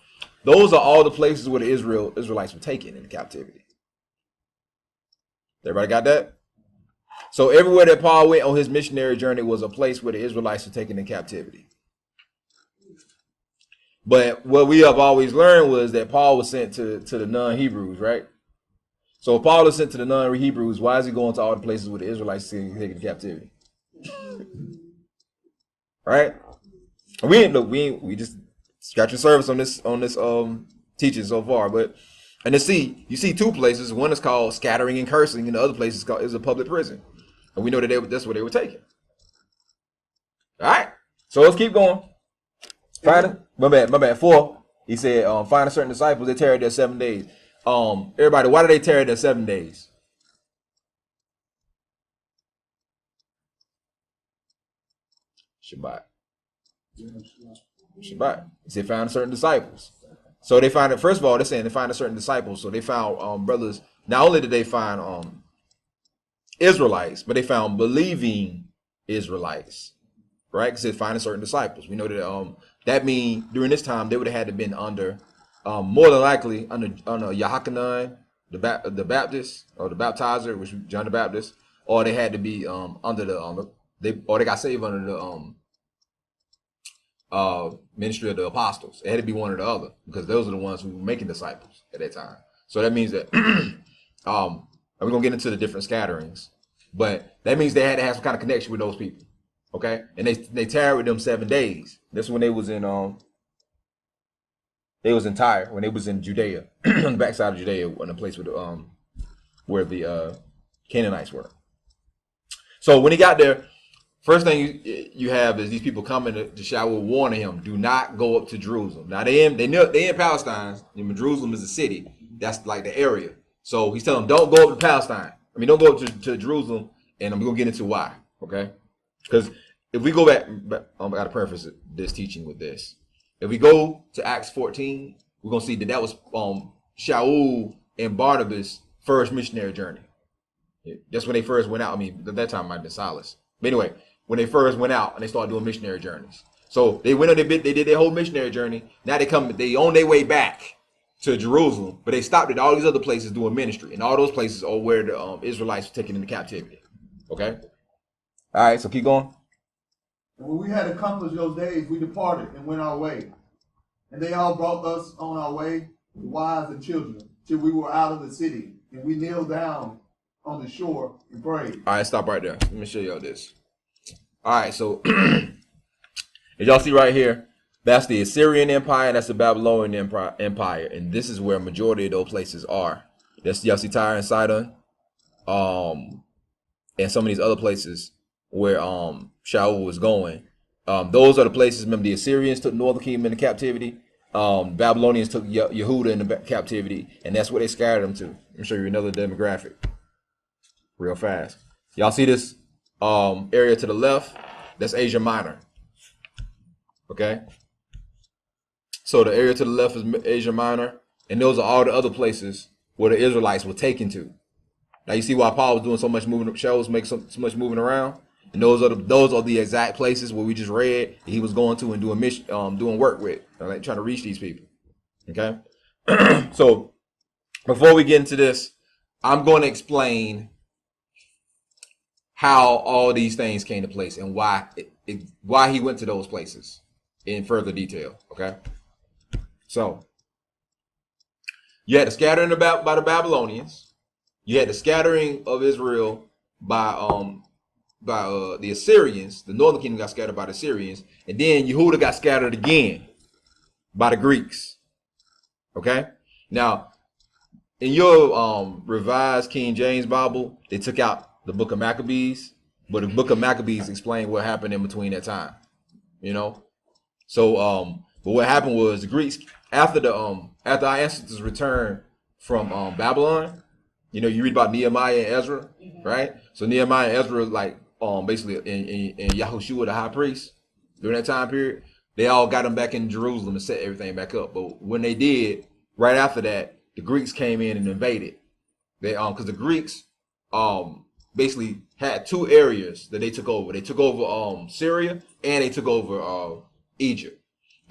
those are all the places where the Israelites were taken into captivity. Everybody got that? So everywhere that Paul went on his missionary journey was a place where the Israelites were taken in captivity. But what we have always learned was that Paul was sent to the non-Hebrews, right? So if Paul is sent to the non-Hebrews, why is he going to all the places where the Israelites are taken in captivity? Right? We just scratching surface on this teaching so far, but and you see two places. One is called scattering and cursing, and the other place is a public prison, and we know that that's where they were taken. All right, so let's keep going. My bad. 4. He said, find a certain disciples. They tarried there 7 days. Everybody, why did they tarry there 7 days? Shabbat. He said, find certain disciples. So they find it. First of all, they're saying they find a certain disciples. So they found brothers. Not only did they find Israelites, but they found believing Israelites, right? Because they find certain disciples. We know that that means during this time they would have had to been under, more than likely under Yohanan, the Baptist or the baptizer, which was John the Baptist, or they had to be under they got saved under the ministry of the apostles. It had to be one or the other because those are the ones who were making disciples at that time. So that means that and we're gonna get into the different scatterings, but that means they had to have some kind of connection with those people. Okay, and they tarried with them 7 days. That's when they was in Tyre, when they was in Judea, on the backside of Judea, in a place where the Canaanites were. So when he got there, first thing you have is these people coming to Shaul warning him, do not go up to Jerusalem. Now they in Palestine. Jerusalem is a city. That's like the area. So he's telling them, don't go up to Palestine. Don't go up to Jerusalem, and I'm gonna get into why. Okay. Because if we go back, I got to preface this teaching with this. If we go to Acts 14, we're going to see that was Shaul and Barnabas' first missionary journey. That's when they first went out. At that time it might have been Silas. But anyway, when they first went out and they started doing missionary journeys. So they went on they did their whole missionary journey. Now they on their way back to Jerusalem, but they stopped at all these other places doing ministry. And all those places are where the Israelites were taken into captivity. Okay? All right, so keep going. And when we had accomplished those days, we departed and went our way. And they all brought us on our way, wives and children, till we were out of the city. And we kneeled down on the shore and prayed. All right, stop right there. Let me show y'all this. All right, so as y'all see right here, that's the Assyrian Empire, that's the Babylonian Empire. And this is where a majority of those places are. That's y'all see Tyre and Sidon, and some of these other places where Shaul was going. Those are the places. Remember, the Assyrians took northern kingdom into captivity. Babylonians took Yehuda into captivity, and that's where they scattered them to. Let me show you another demographic real fast. Y'all see this area to the left? That's Asia Minor. Okay? So the area to the left is Asia Minor, and those are all the other places where the Israelites were taken to. Now you see why Paul was doing so much moving, Shaul make so much moving around? And those are the exact places where we just read he was going to and doing work with, like trying to reach these people. Okay, so before we get into this, I'm going to explain how all these things came to place and why he went to those places. in further detail. Okay, so you had the scattering by the Babylonians. You had the scattering of Israel by the Assyrians. The northern kingdom got scattered by the Assyrians, and then Yehuda got scattered again by the Greeks. Okay, now in your revised King James Bible, they took out the book of Maccabees, but the book of Maccabees explained what happened in between that time. You know, so but what happened was the Greeks after our ancestors returned from Babylon. You know, you read about Nehemiah and Ezra, right? So Nehemiah and Ezra, like basically in Yahushua the high priest during that time period, they all got them back in Jerusalem and set everything back up. But when they did, right after that, the Greeks came in and invaded. They because the Greeks basically had two areas that they took over. They took over Syria and they took over Egypt.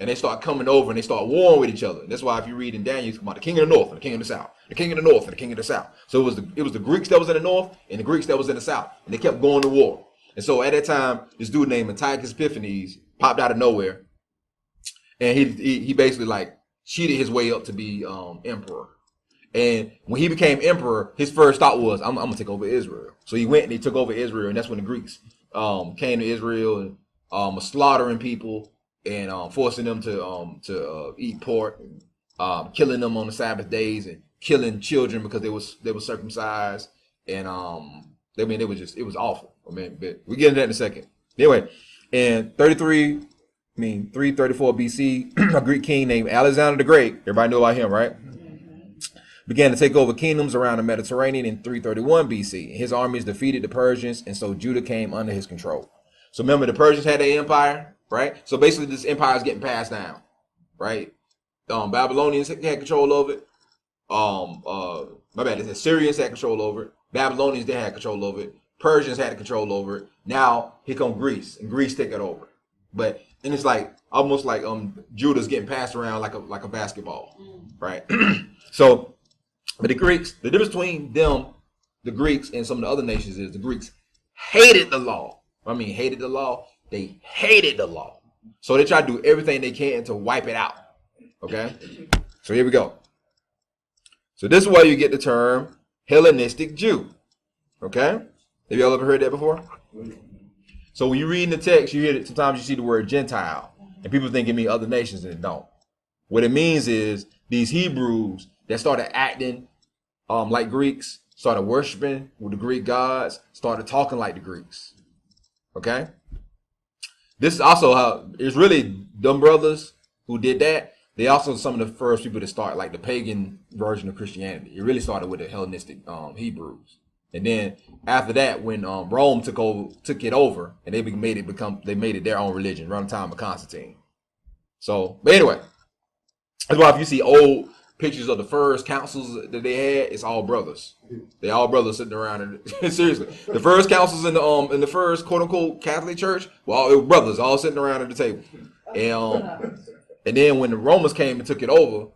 And they start coming over and they start warring with each other. That's why if you read in Daniel, it's about the king of the north and the king of the south, the king of the north and the king of the south. So it was the Greeks that was in the north and the Greeks that was in the south, and they kept going to war. And so at that time, this dude named Antiochus Epiphanes popped out of nowhere, and he basically like cheated his way up to be emperor. And when he became emperor, his first thought was, I'm gonna take over Israel. So he went and he took over Israel, and that's when the Greeks came to Israel and was slaughtering people and forcing them to eat pork, and killing them on the Sabbath days, and killing children because they were circumcised, and it was awful. I mean, but we get into that in a second. Anyway, in 334 BC, a Greek king named Alexander the Great, everybody know about him, right? Began to take over kingdoms around the Mediterranean in 331 BC. His armies defeated the Persians, and so Judah came under his control. So remember, the Persians had their empire, right? So basically, this empire is getting passed down, right? Babylonians had control over it. The Assyrians had control over it. Babylonians, they had control over it. Persians had control over it. Now here come Greece, and Greece take it over. And it's like almost like Judah's getting passed around like a basketball, right? So, but the Greeks, the difference between them, the Greeks, and some of the other nations is the Greeks hated the law. Hated the law. They hated the law. So they try to do everything they can to wipe it out. Okay? So here we go. So this is where you get the term Hellenistic Jew. Okay? Have y'all ever heard that before? So when you read in the text, you hear it, sometimes you see the word Gentile. And people think it means other nations, and it don't. What it means is these Hebrews that started acting like Greeks, started worshiping with the Greek gods, started talking like the Greeks. Okay? This is also how it's really them brothers who did that. They also some of the first people to start like the pagan version of Christianity. It really started with the Hellenistic Hebrews, and then after that, when Rome took it over, and they made it their own religion around the time of Constantine. So, but anyway, that's why if you see old pictures of the first councils that they had, it's all brothers. They all brothers sitting around. And seriously, the first councils in the first quote unquote Catholic Church, well, it was brothers all sitting around at the table. And then when the Romans came and took it over,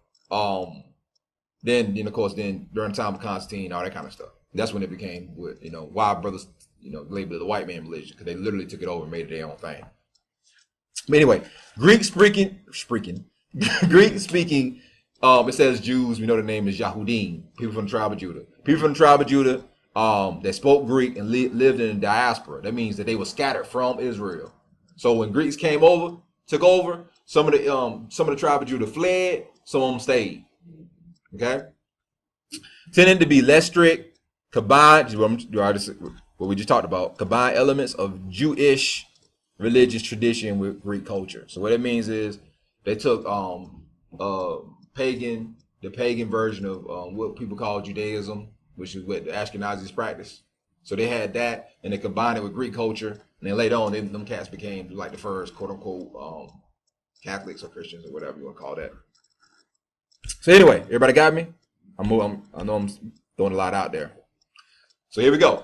then of course during the time of Constantine, all that kind of stuff. That's when it became why brothers labeled it the white man religion, because they literally took it over and made it their own thing. But anyway, Greek speaking. It says Jews. We know the name is Yahudim, people from the tribe of Judah. People from the tribe of Judah that spoke Greek and lived in the diaspora. That means that they were scattered from Israel. So when Greeks came over, took over, some of the tribe of Judah fled, some of them stayed. Okay, tending to be less strict, combined what we just talked about, combined elements of Jewish religious tradition with Greek culture. So what it means is they took the pagan version of what people call Judaism, which is what the Ashkenazis practice. So they had that, and they combined it with Greek culture, and then later on, them cats became like the first quote unquote Catholics or Christians or whatever you want to call that. So anyway, everybody got me? I know I'm throwing a lot out there. So here we go.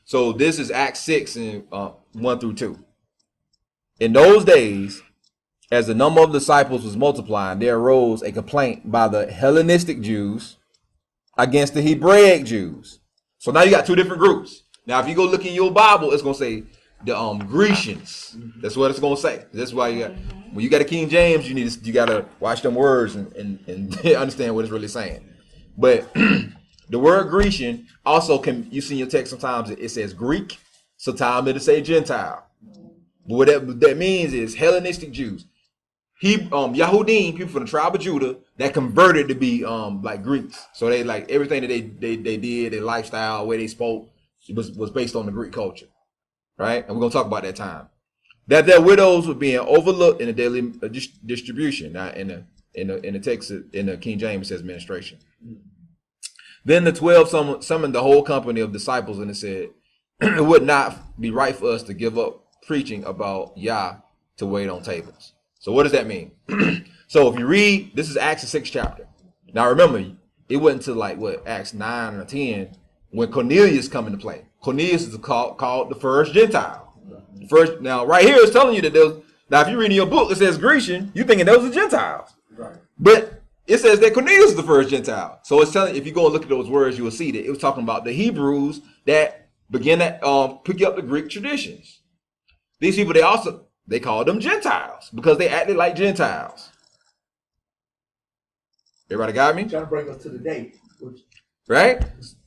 So this is Acts 6 and 1 through 2. In those days, as the number of disciples was multiplying, there arose a complaint by the Hellenistic Jews against the Hebraic Jews. So now you got two different groups. Now, if you go look in your Bible, it's going to say the Grecians. That's what it's going to say. That's why you got when you got a King James, you gotta watch them words and understand what it's really saying. But the word Grecian also can, you see in your text sometimes it says Greek, sometimes it'll say Gentile. But what that means is Hellenistic Jews. Yahudim, people from the tribe of Judah that converted to be like Greeks. So they like everything that they did, their lifestyle, way they spoke, was based on the Greek culture. Right? And we're gonna talk about that time. That their widows were being overlooked in the daily distribution. Now in the text in the King James it says ministration. Then the 12 summoned the whole company of disciples, and it said, it would not be right for us to give up preaching about Yah to wait on tables. So what does that mean? So if you read, this is Acts the 6th chapter. Now remember, it wasn't until like Acts 9 or 10 when Cornelius come into play. Cornelius is called the first Gentile. Now right here it's telling you that now if you read in your book it says Grecian, you thinking those are Gentiles. Right. But it says that Cornelius is the first Gentile. So it's telling, if you go and look at those words, you will see that it was talking about the Hebrews that began to pick up the Greek traditions. These people, they called them Gentiles because they acted like Gentiles. Everybody got me? Trying to bring us to the date. Right?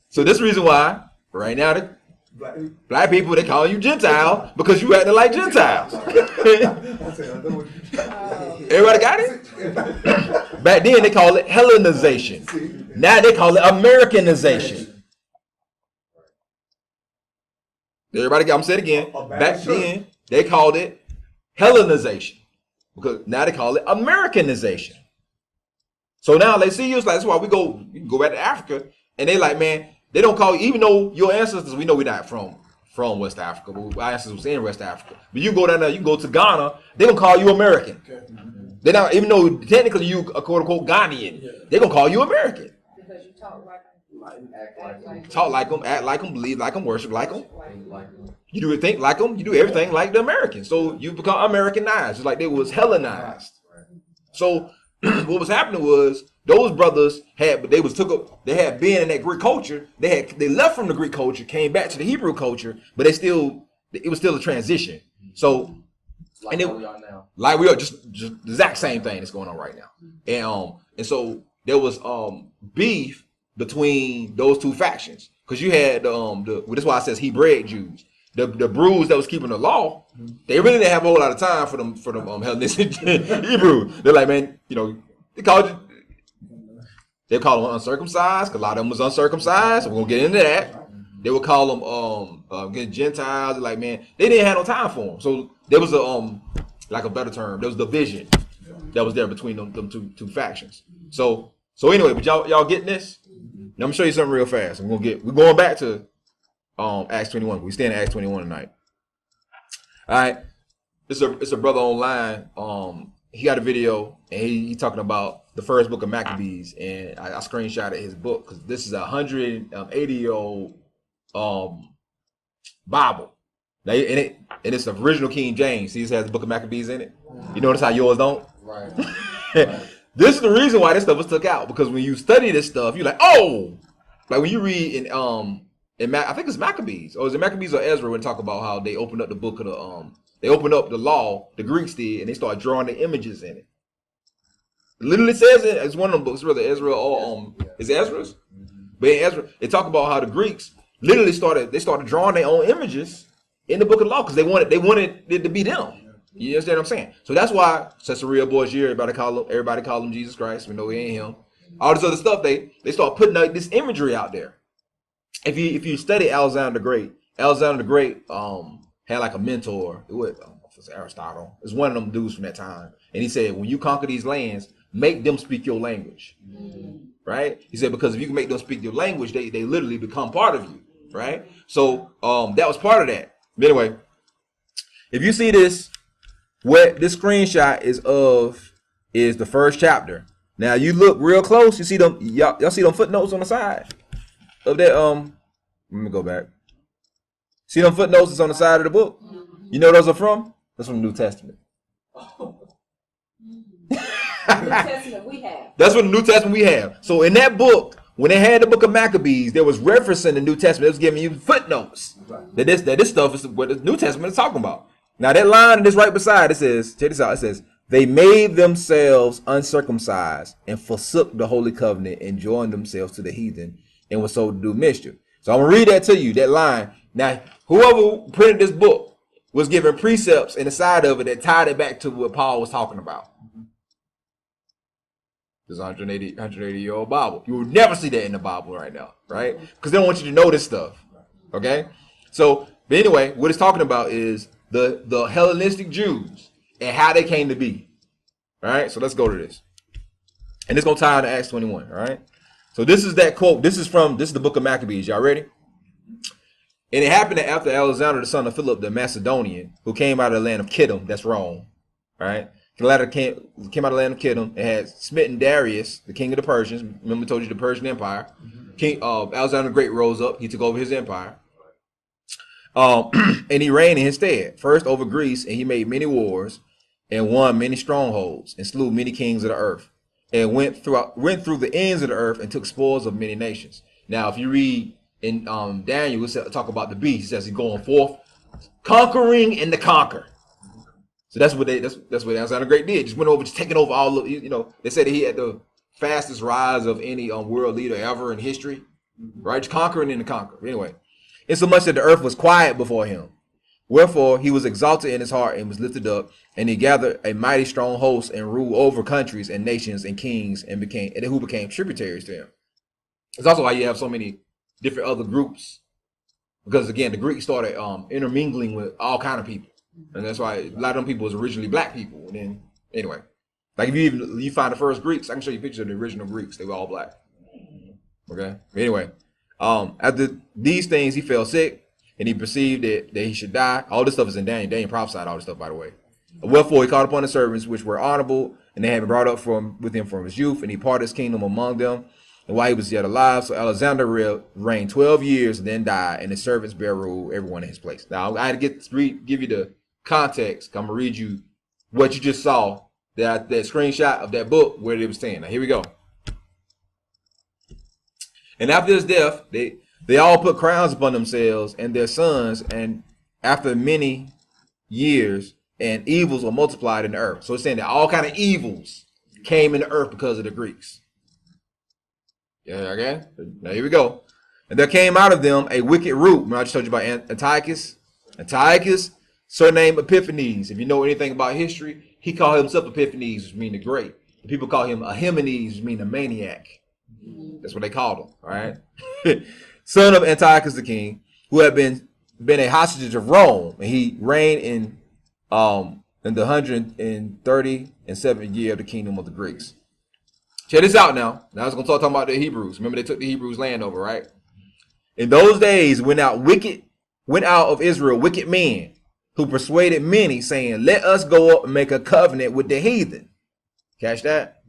So this is the reason why, right now, the black people, they call you Gentile because you acting like Gentiles. Everybody got it? Back then they call it Hellenization. Now they call it Americanization. Everybody got, I'm saying it again. Back then they called it Hellenization because now they call it Americanization. So now they see you, it's like, that's why we can go back to Africa and they like, man, they don't call you, even though your ancestors, we know we're not from West Africa, but our ancestors was in West Africa. But you go down there, you can go to Ghana, they gonna call you American. They not, even though technically you a quote unquote Ghanaian, they gonna call you American. Because you talk like Talk like them, act like them, believe like them, worship like them. You do think like them, you do everything like the Americans. So you become Americanized, just like they was Hellenized. So what was happening was those brothers had been in that Greek culture. They left from the Greek culture, came back to the Hebrew culture, but it was still a transition. So Like how we are now. Like we are just the exact same thing that's going on right now. And so there was beef between those two factions. Because you had that's why it says Hebraic Jews. The Brews that was keeping the law, they really didn't have a whole lot of time for them Hellenistic Hebrews. They're like, man, they call them uncircumcised, because a lot of them was uncircumcised. So we're gonna get into that. They would call them Gentiles. They're like, man, they didn't have no time for them. So there was a better term. There was division that was there between them two factions. So anyway, but y'all getting this? Now I'm gonna show you something real fast. We're going back to Acts 21. We stand in Acts 21 tonight. All right, it's a brother online. He got a video and he talking about the first book of Maccabees, and I screenshotted his book because this is a 180-year-old Bible. Now, and it's the original King James. See, it has the book of Maccabees in it. You notice how yours don't? Right. This is the reason why this stuff was took out, because when you study this stuff, you're like, oh, like when you read in I think it's Maccabees, or is it Maccabees or Ezra, when they talk about how they opened up the book of they opened up the law, the Greeks did, and they started drawing the images in it. It literally says it's one of them books, whether Ezra or is it Ezra's? But in Ezra, they talk about how the Greeks literally started drawing their own images in the book of the law because they wanted it to be them. You understand what I'm saying? So that's why Caesarea Borgia, everybody call him Jesus Christ. We know he ain't him. All this other stuff, they start putting out this imagery out there. If you study Alexander the Great had like a mentor. It was Aristotle. It's one of them dudes from that time, and he said, when you conquer these lands, make them speak your language. Right? He said, because if you can make them speak your language, they literally become part of you. Right? So that was part of that. But anyway, if you see this, what this screenshot is the first chapter. Now you look real close, you see them, y'all see them footnotes on the side of that. Let me go back. See them footnotes that's on the side of the book? You know those are from? That's from the New Testament. New Testament we have. That's what the New Testament we have. So in that book, when they had the book of Maccabees, there was reference in the New Testament. It was giving you footnotes. That this stuff is what the New Testament is talking about. Now that line that's right beside it says, check this out. It says, They made themselves uncircumcised and forsook the holy covenant and joined themselves to the heathen and were so to do mischief. So I'm gonna read that to you, that line. Now, whoever printed this book was given precepts in the side of it that tied it back to what Paul was talking about. This 180-year-old Bible. You will never see that in the Bible right now, right? Because they don't want you to know this stuff. Okay? So, but anyway, what it's talking about is the Hellenistic Jews and how they came to be. All right? So let's go to this. And it's going to tie into Acts 21. All right? So this is that quote. This is the book of Maccabees. Y'all ready? And it happened that after Alexander, the son of Philip the Macedonian, who came out of the land of Kittim, that's Rome, all right? The latter came out of the land of Kittim and had smitten Darius, the king of the Persians. Remember I told you the Persian Empire. King Alexander the Great rose up. He took over his empire. And he reigned in his stead, first over Greece, and he made many wars and won many strongholds and slew many kings of the earth and went through the ends of the earth and took spoils of many nations. Now, if you read in Daniel, we talk about the beast. He says he's going forth, conquering and to conquer. So that's what Alexander the Great did. Just went over, just taking over all of, they said that he had the fastest rise of any world leader ever in history, right? Just conquering and to conquer. Anyway, insomuch that the earth was quiet before him. Wherefore he was exalted in his heart and was lifted up, and he gathered a mighty strong host and ruled over countries and nations and kings and who became tributaries to him. It's also why you have so many different other groups, because again, the Greeks started intermingling with all kind of people. And that's why a lot of them people was originally black people. And then, anyway, like if you find the first Greeks, I can show you pictures of the original Greeks. They were all black. Okay. Anyway, after these things, he fell sick, and he perceived that he should die. All this stuff is in Daniel. Daniel prophesied all this stuff, by the way. Wherefore he called upon the servants which were honorable, and they had been brought up with him from his youth, and he parted his kingdom among them. And while he was yet alive, so Alexander reigned 12 years and then died, and his servants bare rule, everyone in his place. Now I had to give you the context. I'm gonna read you what you just saw, that screenshot of that book where it was saying. Now here we go. And after his death, they all put crowns upon themselves and their sons, and after many years, and evils were multiplied in the earth. So it's saying that all kind of evils came in the earth because of the Greeks. Yeah, okay. Now here we go. And there came out of them a wicked root. Remember I just told you about Antiochus. Antiochus, surnamed Epiphanes. If you know anything about history, he called himself Epiphanes, which means the great. The people call him Ahimenes, which means a maniac. That's what they called him. All right. Son of Antiochus the king, who had been a hostage of Rome, and he reigned in the 137th year of the kingdom of the Greeks. Check this out now. Now I was going to talk about the Hebrews. Remember they took the Hebrews land over, right? In those days went out of Israel wicked men who persuaded many, saying, let us go up and make a covenant with the heathen. Catch that?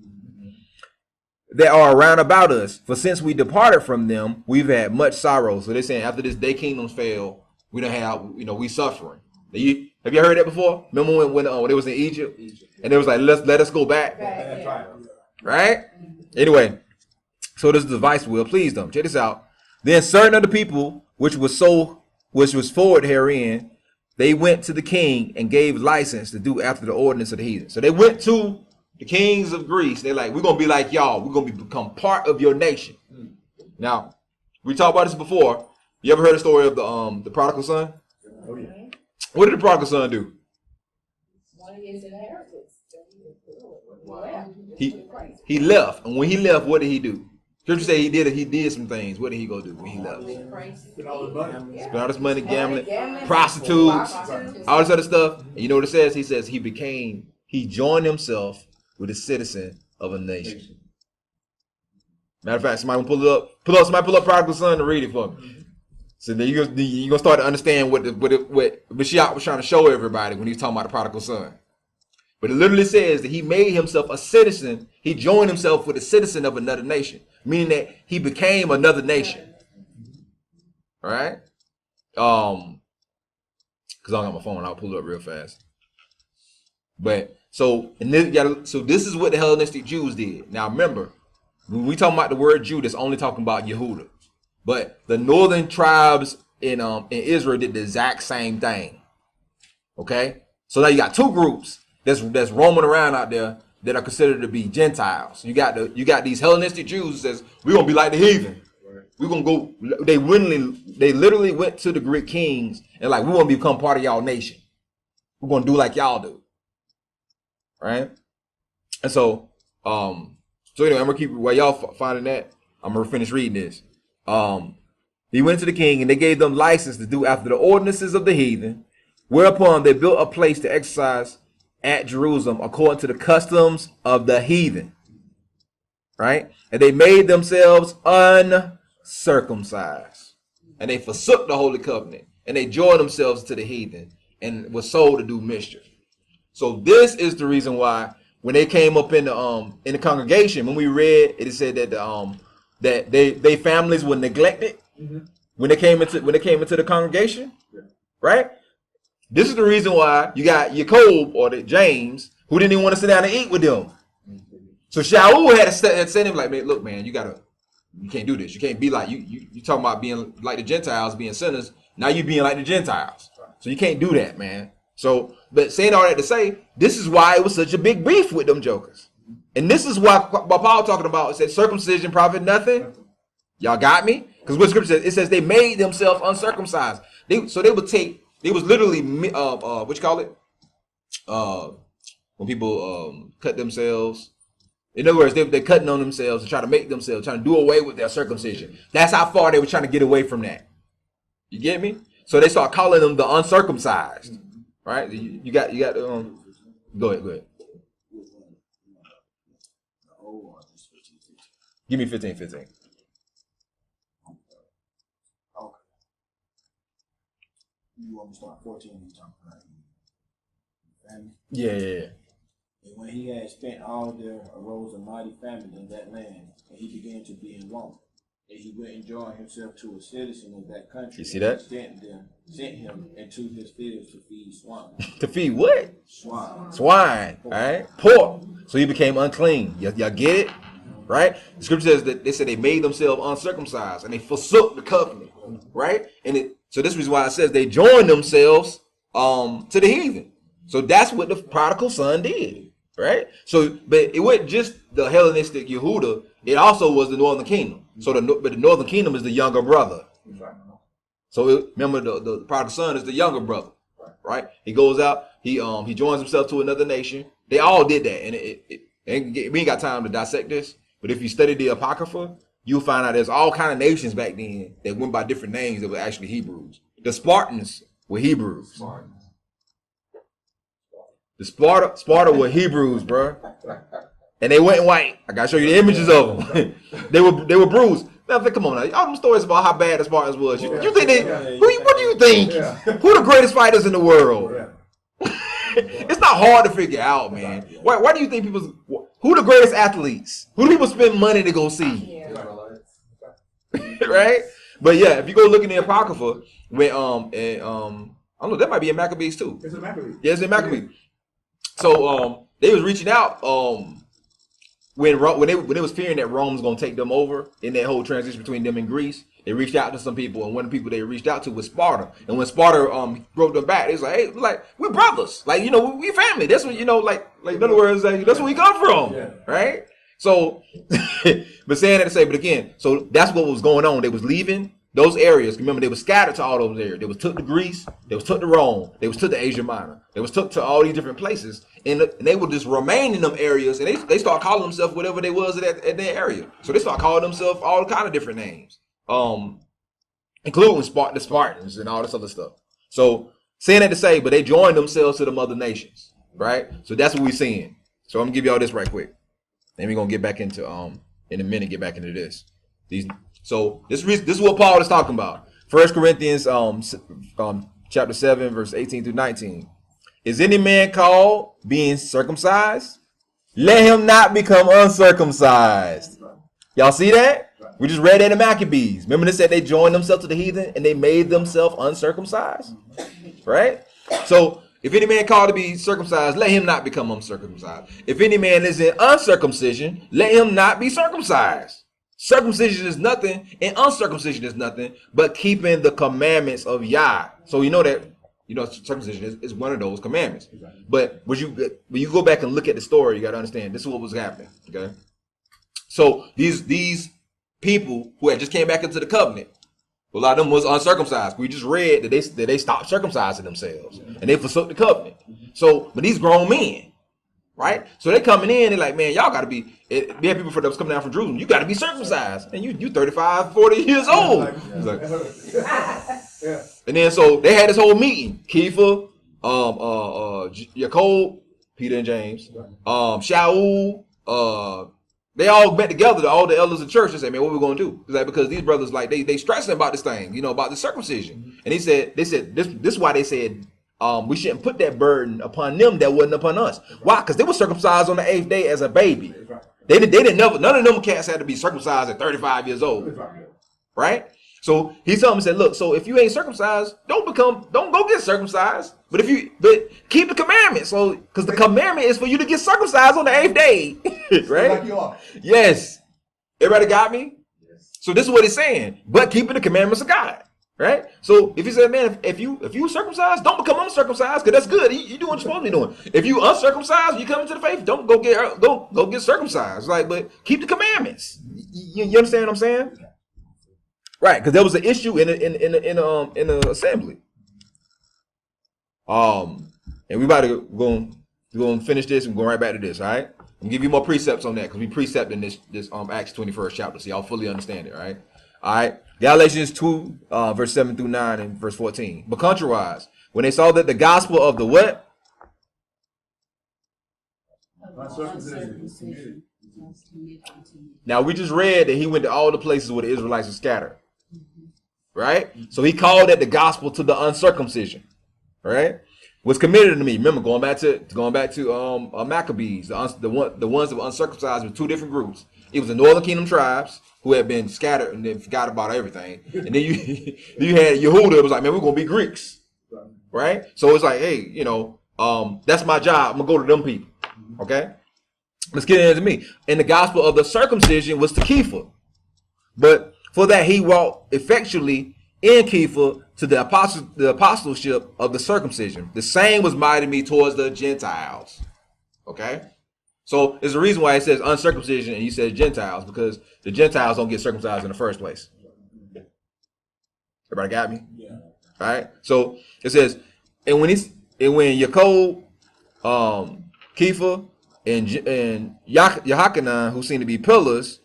That are around about us. For since we departed from them, we've had much sorrow. So they're saying after this day kingdoms fell, we don't have, we suffering. Have you heard that before? Remember when it was in Egypt? And it was like, let us go back. Right? Anyway, so this device will please them. Check this out. Then certain of the people which was forward herein, they went to the king and gave license to do after the ordinance of the heathen. So they went to the kings of Greece. They're like, we're going to be like y'all. We're going to become part of your nation. Now, we talked about this before. You ever heard the story of the prodigal son? Oh, yeah. What did the prodigal son do? One of his inheritance. He left. And when he left, what did he do? Scripture say he did some things. What did he go do when he left? Spend all his money. Spend all this money gambling, prostitutes, all this other stuff. And you know what it says? He says he joined himself with a citizen of a nation. Matter of fact, somebody pull up prodigal son to read it for me. So then you're gonna start to understand what Mashiach was trying to show everybody when he was talking about the prodigal son. But it literally says that he made himself a citizen. He joined himself with a citizen of another nation, meaning that he became another nation. All right? Because I don't got my phone, I'll pull it up real fast. But so this is what the Hellenistic Jews did. Now remember, when we talk about the word Jew, that's only talking about Yehuda. But the northern tribes in Israel did the exact same thing. Okay? So now you got two groups. that's roaming around out there that are considered to be Gentiles. You got these Hellenistic Jews who says we're gonna be like the heathen. We're gonna go. They literally went to the Greek kings and like, we want to become part of y'all nation. We're gonna do like y'all do, right? And so anyway, I'm gonna keep while y'all finding that. I'm gonna finish reading this. He went to the king and they gave them license to do after the ordinances of the heathen, whereupon they built a place to exercise at Jerusalem according to the customs of the heathen, right? And they made themselves uncircumcised, and they forsook the holy covenant, and they joined themselves to the heathen and was sold to do mischief. So this is the reason why when they came up in the congregation, when we read it, said that that they families were neglected when they came into the congregation, right? This is the reason why you got Jacob or James who didn't even want to sit down and eat with them. So Shaul had to say him like, man, look, man, you can't do this. You can't be like you talking about being like the Gentiles, being sinners. Now you being like the Gentiles. So you can't do that, man. So, but saying all that to say, this is why it was such a big beef with them jokers. And this is why Paul talking about, it said circumcision profit nothing. Y'all got me? Because what scripture says, it says they made themselves uncircumcised. They was literally what you call it? When people cut themselves. In other words, they're cutting on themselves and trying to make themselves, trying to do away with their circumcision. That's how far they were trying to get away from that. You get me? So they start calling them the uncircumcised. Right? You got go ahead. Give me 15. Okay. You want me to start 14 and talk about famine? Yeah. And when he had spent all, there arose a mighty famine in that land, and he began to be in want. And he went and joined himself to a citizen of that country. You see that? Sent him into his fields to feed swine. To feed what? Swine. All right. Pork. So he became unclean. Y'all get it? Right? The scripture says that they said they made themselves uncircumcised and they forsook the covenant. Right? And so this is why it says they joined themselves to the heathen. So that's what the prodigal son did. Right? So, but it wasn't just the Hellenistic Yehuda, it also was the northern kingdom. So the northern kingdom is the younger brother. So remember the prodigal son is the younger brother, right? He goes out, he joins himself to another nation. They all did that, and we ain't got time to dissect this. But if you study the Apocrypha, you'll find out there's all kind of nations back then that went by different names that were actually Hebrews. The Spartans were Hebrews. The Sparta were Hebrews, bro. And they went white. I gotta show you the images of them. they were bruised. Now, come on now. All them stories about how bad the Spartans was. You think what do you think? Yeah. Who the greatest fighters in the world? Yeah. It's not hard to figure out, man. Why do you think who the greatest athletes? Who do people spend money to go see? Yeah. Right? But yeah, if you go look in the Apocrypha, when I don't know, that might be in Maccabees too. It's in Maccabees. Yeah, it's in Maccabees. So they was reaching out when they was fearing that Rome was gonna take them over in that whole transition between them and Greece. They reached out to some people, and one of the people they reached out to was Sparta. And when Sparta broke them back, they was like, "Hey, we're brothers. We family. That's what like in other words, that's where we come from, right?" So, but saying that to say, but again, so that's what was going on. They was leaving those areas. Remember, they were scattered to all those areas. They was took to Greece. They was took to Rome. They was took to Asia Minor. They was took to all these different places, and they would just remain in them areas. And they start calling themselves whatever they was at their area. So they start calling themselves all kind of different names, including the Spartans and all this other stuff. So saying that to say, but they joined themselves to the other nations, right? So that's what we're seeing. So I'm gonna give y'all this right quick. Then we're gonna get back into in a minute. Get back into this. So this is what Paul is talking about. 1 Corinthians chapter 7, verse 18 through 19. Is any man called being circumcised? Let him not become uncircumcised. Y'all see that? We just read that in Maccabees. Remember they said they joined themselves to the heathen and they made themselves uncircumcised? Right? So if any man called to be circumcised, let him not become uncircumcised. If any man is in uncircumcision, let him not be circumcised. Circumcision is nothing and uncircumcision is nothing but keeping the commandments of Yah. So you know that You know, circumcision is one of those commandments. But when you go back and look at the story, you got to understand this is what was happening. Okay, so these people who had just came back into the covenant, a lot of them was uncircumcised. We just read that they stopped circumcising themselves and they forsook the covenant. So, but these grown men, right? So they coming in, they're like, man, y'all got to be. We had people that was coming down from Jerusalem. You got to be circumcised, and you 35, 40 years old. Like, and then so they had this whole meeting. Kepha, Jacob, Peter and James, Shaul, they all met together, all the elders of the church, and said, man, what we gonna do? Like, because these brothers, like, they stressing about this thing, you know, about the circumcision. And they said this is why they said we shouldn't put that burden upon them that wasn't upon us. Why? Because they were circumcised on the 8th day as a baby. They didn't never, none of them cats had to be circumcised at 35 years old. Right? So he told them, said, look, so if you ain't circumcised, don't go get circumcised. But keep the commandment. So, because the commandment is for you to get circumcised on the 8th day. Right? Like you are. Yes. Everybody got me? Yes. So this is what he's saying. But keeping the commandments of God. Right? So if he said, man, if you circumcised, don't become uncircumcised, because that's good. You do what you're supposed to be doing. If you uncircumcised, you come into the faith, don't go get circumcised. Like, but keep the commandments. You understand what I'm saying? Right, because there was an issue in the assembly. And we about to go and finish this and go right back to this. All right, I'm gonna give you more precepts on that because we precept in this Acts 21st chapter, so y'all fully understand it. Right. All right. Galatians 2 verse 7 through 9 and verse 14. But contrariwise, when they saw that the gospel of the what? Now we just read that he went to all the places where the Israelites were scattered. Right? So he called that the gospel to the uncircumcision. Right? Was committed to me. Remember, going back to Maccabees, the ones that were uncircumcised with two different groups. It was the northern kingdom tribes who had been scattered and then forgot about everything. And then you had Yehuda. It was like, man, we're gonna be Greeks. Right? So it's like, hey, you know, that's my job. I'm gonna go to them people. Okay? Let's get into me. And the gospel of the circumcision was to Kepha. But for that he walked effectually in Kepha to the apostleship of the circumcision. The same was mighty me towards the Gentiles. Okay? So there's a reason why it says uncircumcision and he says Gentiles, because the Gentiles don't get circumcised in the first place. Everybody got me? Yeah. All right? So it says, and when Jacob, Kepha, and Yehochanan, who seem to be pillars,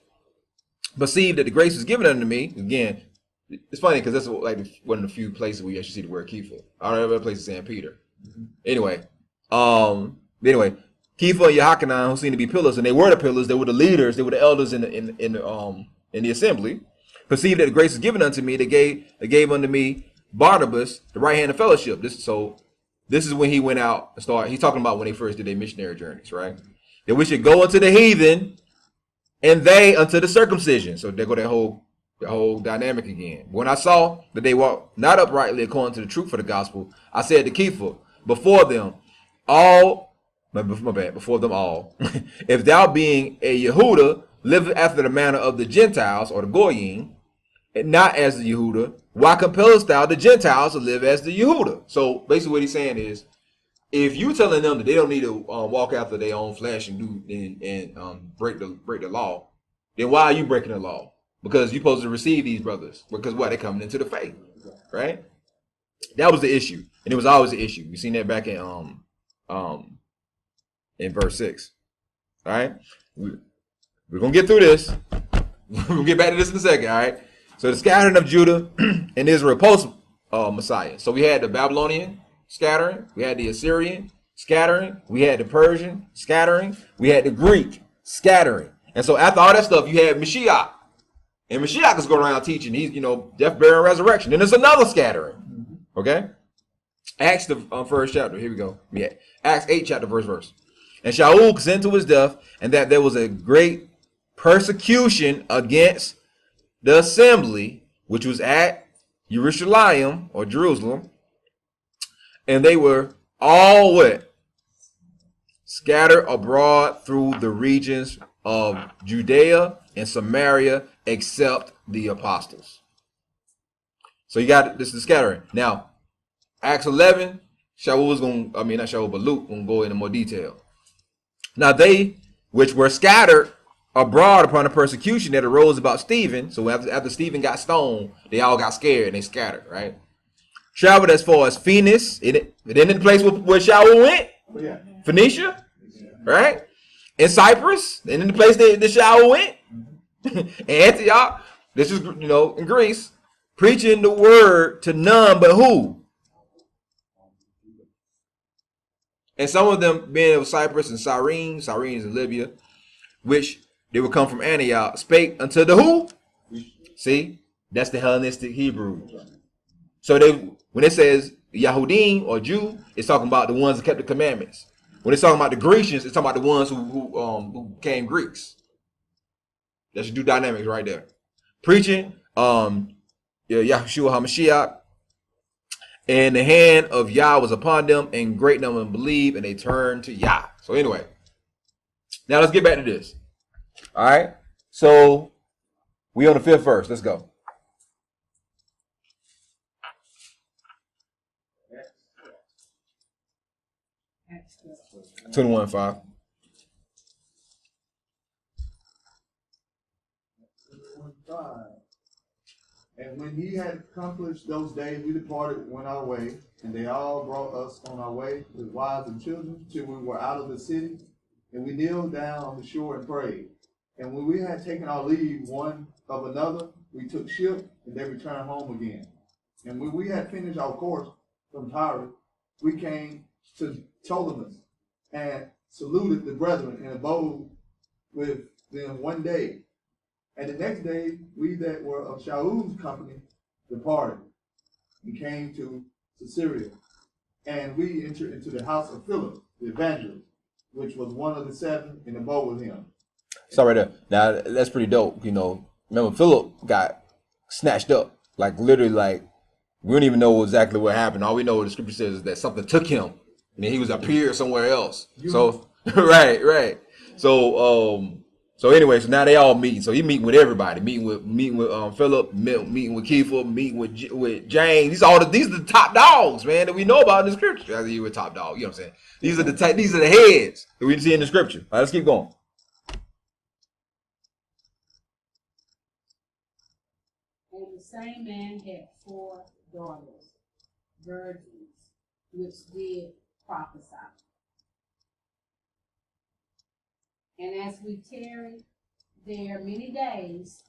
perceived that the grace was given unto me. Again, it's funny because that's like one of the few places where you actually see the word Kepha. All the other places saying Peter. Anyway, Kepha and Yehochanan, who seemed to be pillars, and they were the pillars. They were the leaders. They were the elders in the assembly. Perceived that the grace was given unto me. They gave unto me Barnabas the right hand of fellowship. This is when he went out and started. He's talking about when they first did their missionary journeys, right? That we should go unto the heathen, and they unto the circumcision. So there go that whole dynamic again. When I saw that they walked not uprightly according to the truth of the gospel, I said to Kepha, before them all, if thou being a Yehuda, live after the manner of the Gentiles or the Goyim, and not as the Yehuda, why compellest thou the Gentiles to live as the Yehuda? So basically what he's saying is, if you telling them that they don't need to walk after their own flesh and break the law, then why are you breaking the law? Because you're supposed to receive these brothers. Because what? They're coming into the faith, right? That was the issue, and it was always the issue. We seen that back in verse 6. All right, we're gonna get through this. We'll get back to this in a second. All right. So the scattering of Judah and Israel post Messiah. So we had the Babylonian scattering, we had the Assyrian scattering, we had the Persian scattering, we had the Greek scattering. And so after all that stuff, you had Mashiach. And Mashiach is going around teaching. He's, death, burial, and resurrection. Then there's another scattering. Okay? Acts the first chapter. Here we go. Yeah. Acts 8 chapter verse. And Shaul consented to his death, and that there was a great persecution against the assembly, which was at Jerusalem or Jerusalem. And they were all what? Scattered abroad through the regions of Judea and Samaria, except the apostles. So you got this is scattering. Now, Acts 11, Shaul not Shaul, but Luke gonna go into more detail. Now they, which were scattered abroad upon the persecution that arose about Stephen. So after Stephen got stoned, they all got scared and they scattered, right? Traveled as far as Phoenix. It in the place where Shaul went. Yeah. Phoenicia, right? In Cyprus, and in the place that Shaul went. Antioch, this is, in Greece, preaching the word to none but who? And some of them being of Cyprus and Cyrene is in Libya, which they would come from Antioch, spake unto the who? See, that's the Hellenistic Hebrew. So when it says Yahudim or Jew, it's talking about the ones that kept the commandments. When it's talking about the Grecians, it's talking about the ones who became Greeks. That's your two dynamics right there. Preaching, Yahushua HaMashiach, and the hand of Yah was upon them, and great number believed, and they turned to Yah. So anyway, now let's get back to this. All right, so we on the 5th verse. Let's go. Acts 21:5. And when he had accomplished those days, we departed, went our way, and they all brought us on our way with wives and children till we were out of the city. And we kneeled down on the shore and prayed. And when we had taken our leave one of another, we took ship, and they returned home again. And when we had finished our course from Tyre, we came to Ptolemais, and saluted the brethren, and abode with them one day. And the next day, we that were of Shaul's company departed, and came to Caesarea. And we entered into the house of Philip, the evangelist, which was one of the 7, and abode with him. Stop right there. Now, that's pretty dope. Remember, Philip got snatched up. Like, literally, like, we don't even know exactly what happened. All we know, the scripture says, is that something took him, and then he was appeared somewhere else. So, right. So anyway, so now they all meeting. So he meeting with everybody, meeting with Philip, meeting with Kepha, meeting with James. These are the top dogs, man, that we know about in the scripture. As you were top dog, you know what I'm saying? These are the heads that we see in the scripture. All right, let's keep going. And the same man had 4 daughters, virgins, which did prophesy. And as we tarried there many days,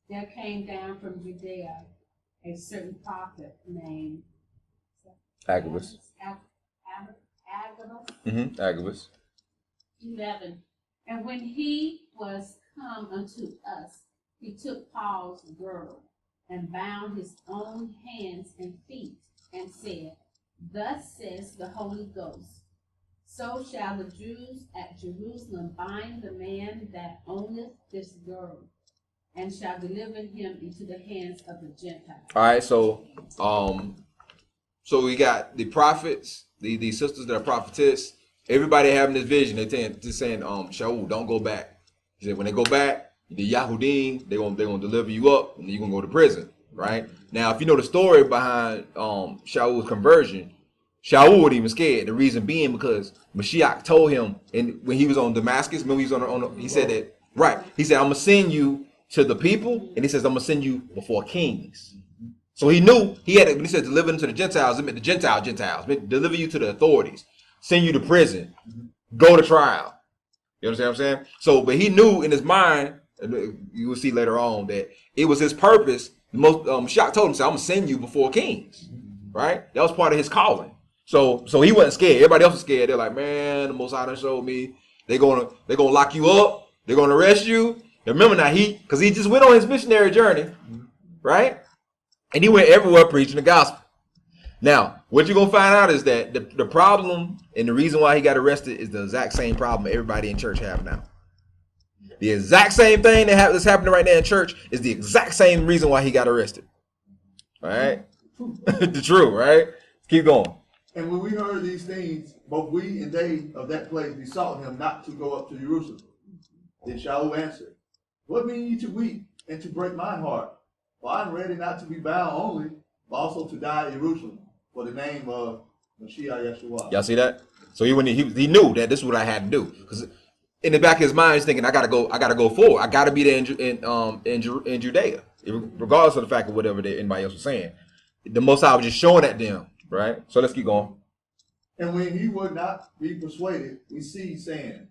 there came down from Judea a certain prophet named Agabus. Agabus. 11. And when he was come unto us, he took Paul's girdle and bound his own hands and feet, and said, Thus says the Holy Ghost, so shall the Jews at Jerusalem bind the man that owneth this girdle, and shall deliver him into the hands of the Gentiles. All right, so we got the prophets, the sisters that are prophetess. Everybody having this vision. They're saying, Shaul, don't go back. He said, when they go back, the Yahudim, they're gonna deliver you up, and you're gonna go to prison. Right now, if you know the story behind Shaul's conversion, Shaul wasn't even scared. The reason being because Mashiach told him, and when he was on Damascus, remember he was he said that, right? He said, I'm gonna send you to the people, and he says, I'm gonna send you before kings. So he knew when he said deliver them to the Gentiles, it meant the Gentiles, it meant deliver you to the authorities, send you to prison, go to trial. You understand what I'm saying? So, but he knew in his mind, and you will see later on, that it was his purpose. Mashiach told him, I'm gonna send you before kings, right? That was part of his calling. So he wasn't scared. Everybody else was scared. They're like, man, the Most High done showed me. They're gonna lock you up. They're gonna arrest you. And remember now, because he just went on his missionary journey, right? And he went everywhere preaching the gospel. Now, what you're gonna find out is that the problem and the reason why he got arrested is the exact same problem everybody in church have now. The exact same thing that's happening right now in church is the exact same reason why he got arrested. All right, the truth, right? Keep going. And when we heard these things, both we and they of that place besought him not to go up to Jerusalem. Then Shaul answered, What mean ye to weep and to break my heart? For I am ready not to be bound only, but also to die at Jerusalem. for the name of Mashiach Yeshua. Y'all see that? So he knew that this is what I had to do, because in the back of his mind he's thinking I gotta go forward. I gotta be there in Judea, regardless of the fact of whatever anybody else was saying. The Most High was just showing that to him, right? So let's keep going. And when he would not be persuaded, we see saying,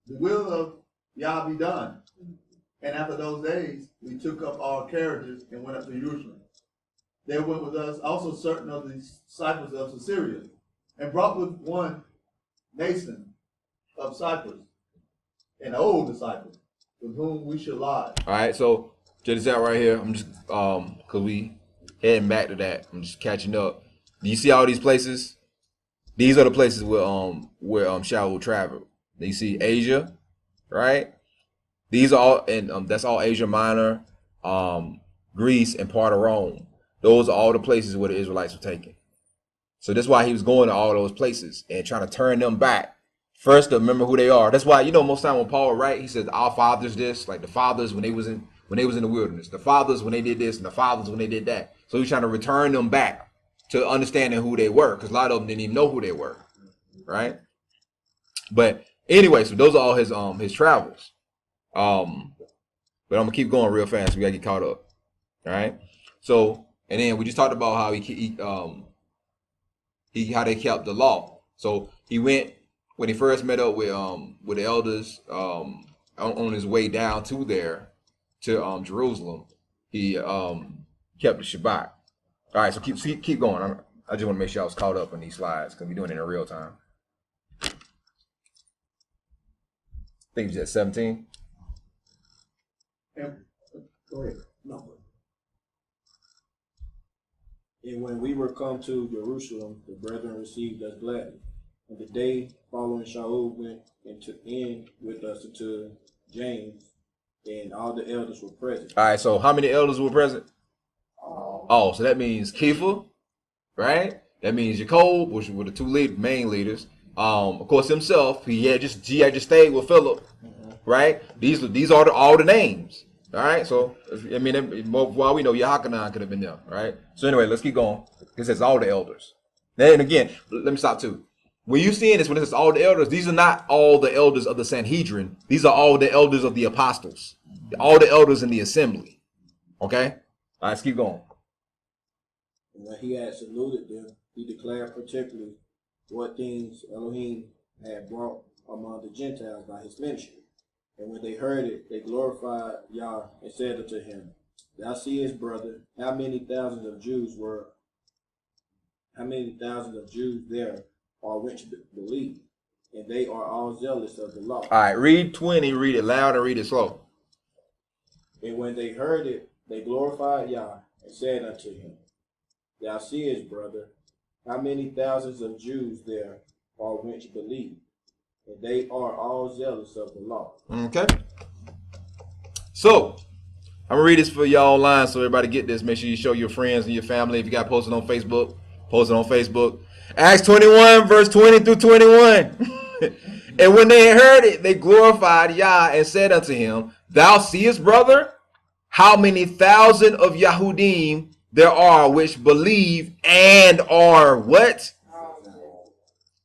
the will of Yah be done. And after those days, we took up our carriages and went up to Jerusalem. There went with us also certain of the disciples of Syria, and brought with one Nathan of Cyprus, an old disciple, with whom we should lodge. All right, so check this out right here. I'm just cause we heading back to that. I'm just catching up. Do you see all these places? These are the places where Shaul traveled. You see Asia, right? These are all, and that's all Asia Minor, Greece, and part of Rome. Those are all the places where the Israelites were taken. So that's why he was going to all those places and trying to turn them back. First, to remember who they are. That's why, most time when Paul write, he says, "Our fathers this," like the fathers when they was in the wilderness, the fathers when they did this, and the fathers when they did that. So he's trying to return them back to understanding who they were, because a lot of them didn't even know who they were, right? But anyway, so those are all his travels. But I'm gonna keep going real fast. We gotta get caught up. All right. So, and then we just talked about how how they kept the law. So he went when he first met up with the elders on his way down to Jerusalem. He kept the Shabbat. All right. So keep going. I just want to make sure I was caught up on these slides because we're doing it in real time. I think he's at 17. Go ahead. No. And when we were come to Jerusalem, the brethren received us gladly. And the day following, Shaul went in with us into James, and all the elders were present. All right, so how many elders were present? Oh, so that means Kepha, right? That means Jacob, which were the two main leaders. Of course, himself, he had just stayed with Philip, right? These are all the names. All right, so I mean, while we know Yahachanan could have been there, right? So anyway, let's keep going. It says all the elders. Then again, let me stop too. When you seeing this, when it says all the elders, these are not all the elders of the Sanhedrin. These are all the elders of the apostles, all the elders in the assembly. Okay, all right, let's keep going. And when he had saluted them, he declared particularly what things Elohim had brought among the Gentiles by his ministry. And when they heard it, they glorified Yah and said unto him, "Thou seest, brother, how many thousands of Jews there are which believe, and they are all zealous of the law." All right, read 20, read it loud and read it slow. And when they heard it, they glorified Yah and said unto him, "Thou seest, brother, how many thousands of Jews there are which believe, and they are all zealous of the law." Okay. So, I'm going to read this for y'all online so everybody get this. Make sure you show your friends and your family. If you got posted on Facebook, post it on Facebook. Acts 21, verse 20 through 21. And when they heard it, they glorified Yah and said unto him, "Thou seest, brother, how many thousand of Yahudim there are which believe and are" what?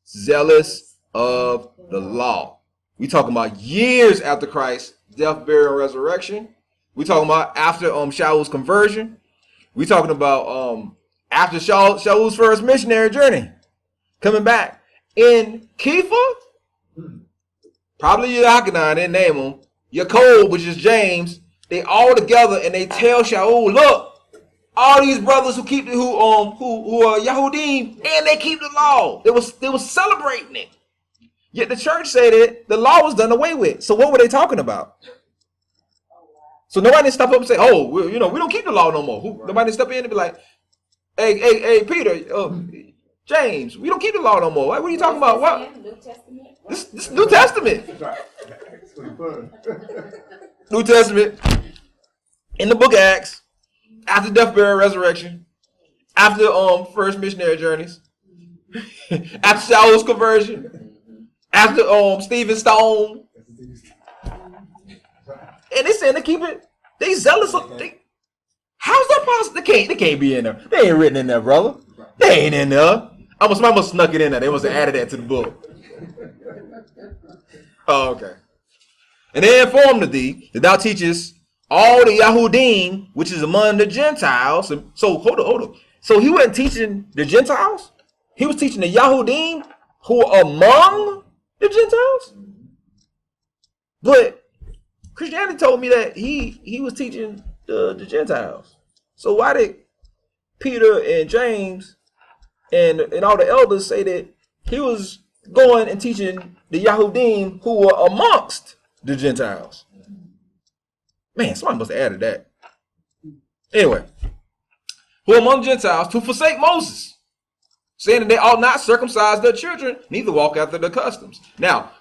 Zealous of the law. We talking about years after Christ's death, burial, and resurrection. We talking about after Shaul's conversion. We talking about after Shaul's first missionary journey, coming back in Kepha, probably Yahachanan, didn't name him, Jacob, which is James. They all together and they tell Shaul, "Look, all these brothers who are Yahudim and they keep the law." They was celebrating it. Yet the church said that the law was done away with. So what were they talking about? So nobody step up and say, "Oh, we don't keep the law no more." Nobody step in and be like, "Hey, Peter, James, we don't keep the law no more. What are you talking about? What? New Testament. This New Testament." New Testament, in the book of Acts, after death, burial, resurrection, after first missionary journeys, after Shaul's conversion, after Stephen Stone, and they saying they keep it. They zealous of. How's that possible? They can't be in there. They ain't written in there, brother. They ain't in there. Somebody must snuck it in there. They must have added that to the book. Oh, okay. And they informed thee that thou teachest all the Yahudim, which is among the Gentiles. So hold on. So he wasn't teaching the Gentiles? He was teaching the Yahudim who are among the Gentiles? But Christianity told me that he was teaching the Gentiles. So why did Peter and James and all the elders say that he was going and teaching the Yahudim who were amongst the Gentiles? Man, somebody must have added that. Anyway, who among the Gentiles to forsake Moses, saying that they ought not circumcise their children, neither walk after their customs. Now,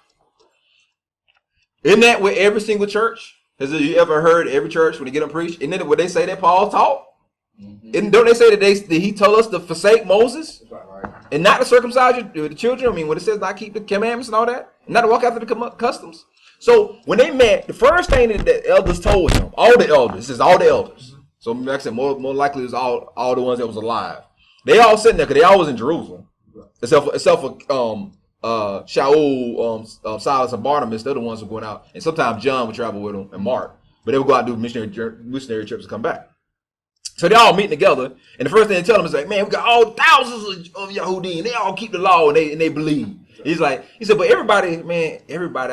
isn't that with every single church? Has you ever heard every church when they get them preach? Isn't that what they say that Paul taught? And don't they say that he told us to forsake Moses and not to circumcise the children? I mean, when it says not keep the commandments and all that, and not to walk after the customs. So when they met, the first thing that the elders told him, all the elders, this is all the elders. So like I said, more likely it was all the ones that was alive. They all sitting there because they all was in Jerusalem, except for Shaul, Silas, and Barnabas. They're the ones who were going out, and sometimes John would travel with them and Mark, but they would go out and do missionary trips and come back. So they all meeting together, and the first thing they tell them is like, man, we got all thousands of Yahudim, they all keep the law and they believe. He said, but everybody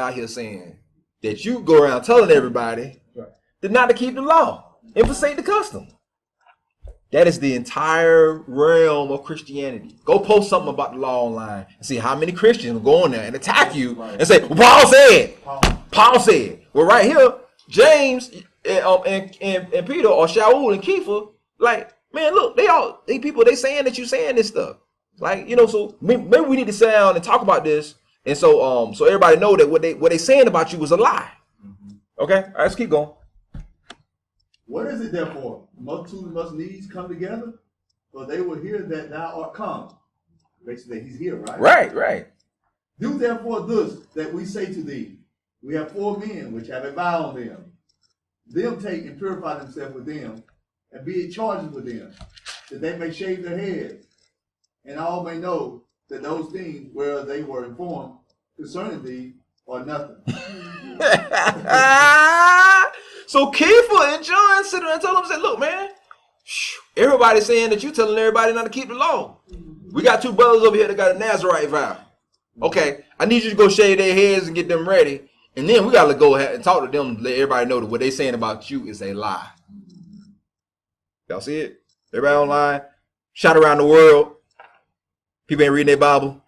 out here saying that you go around telling everybody that not to keep the law and forsake the custom. That is the entire realm of Christianity. Go post something about the law online and see how many Christians will go on there and attack you and say, well, Paul said. Well, right here, James and Peter or Shaul and Kepha, like, man, look, they people, they saying that you saying this stuff. Like, so maybe we need to sit down and talk about this. And so everybody know that what they saying about you was a lie. Okay, all right, let's keep going. What is it therefore? Multitudes must needs come together, for they will hear that thou art come. Basically, he's here, right? Right. Do therefore this that we say to thee. We have 4 men which have a vow on them. Them take and purify themselves with them, and be it charged with them, that they may shave their heads, and all may know that those things where they were informed concerning thee are nothing. So Kepha and John sit there and tell them, say, look, man, everybody's saying that you telling everybody not to keep the law. We got 2 brothers over here that got a Nazarite vow. Okay, I need you to go shave their heads and get them ready. And then we got to go ahead and talk to them, let everybody know that what they saying about you is a lie. Y'all see it? Everybody online, shot around the world. People ain't reading their Bible.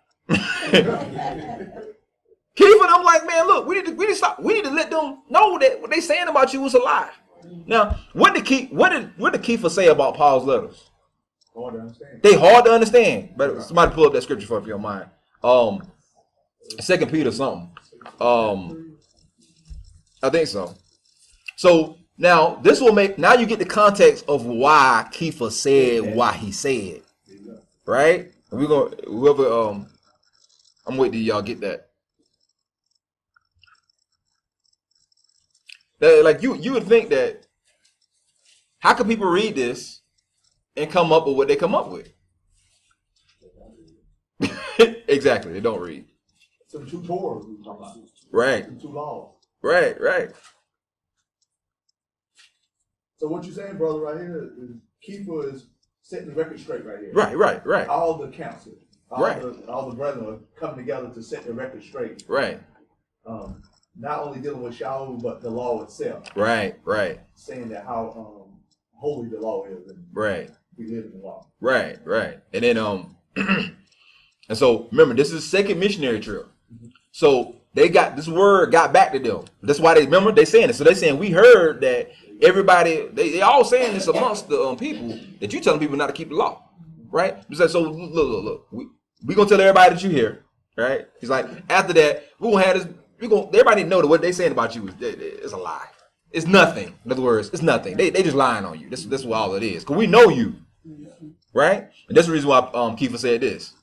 Kepha and I'm like, man, look, we need to stop. We need to let them know that what they saying about you was a lie. Now, what did Kepha say about Paul's letters? Hard to understand. They hard to understand. But somebody pull up that scripture for if you don't mind. 2 Peter something. I think so. So now this will now you get the context of why Kepha said why he said. Right? And we're gonna I'm waiting till y'all get that. Like you would think that how can people read this and come up with what they come up with? Exactly, they don't read. Some 2 Torahs we talking about. Right. Some 2 laws. Right. So what you're saying, brother, right here is Kepha is setting the record straight right here. Right. All the council, Right. all the brethren are coming together to set the record straight. Right. Not only dealing with Shaul, but the law itself. Right. Saying that how holy the law is and Right. we live in the law. Right. And then and so remember, this is the 2nd missionary trip. So they got this word got back to them. That's why they saying it. So they saying we heard that everybody they all saying this amongst the people that you telling people not to keep the law, right? So look, we gonna tell everybody that you here, right? He's like after that we gonna have this. Everybody know that what they saying about you is a lie. It's nothing. In other words, it's nothing. They just lying on you. This what all it is. Cause we know you, right? And that's the reason why Kepha said this.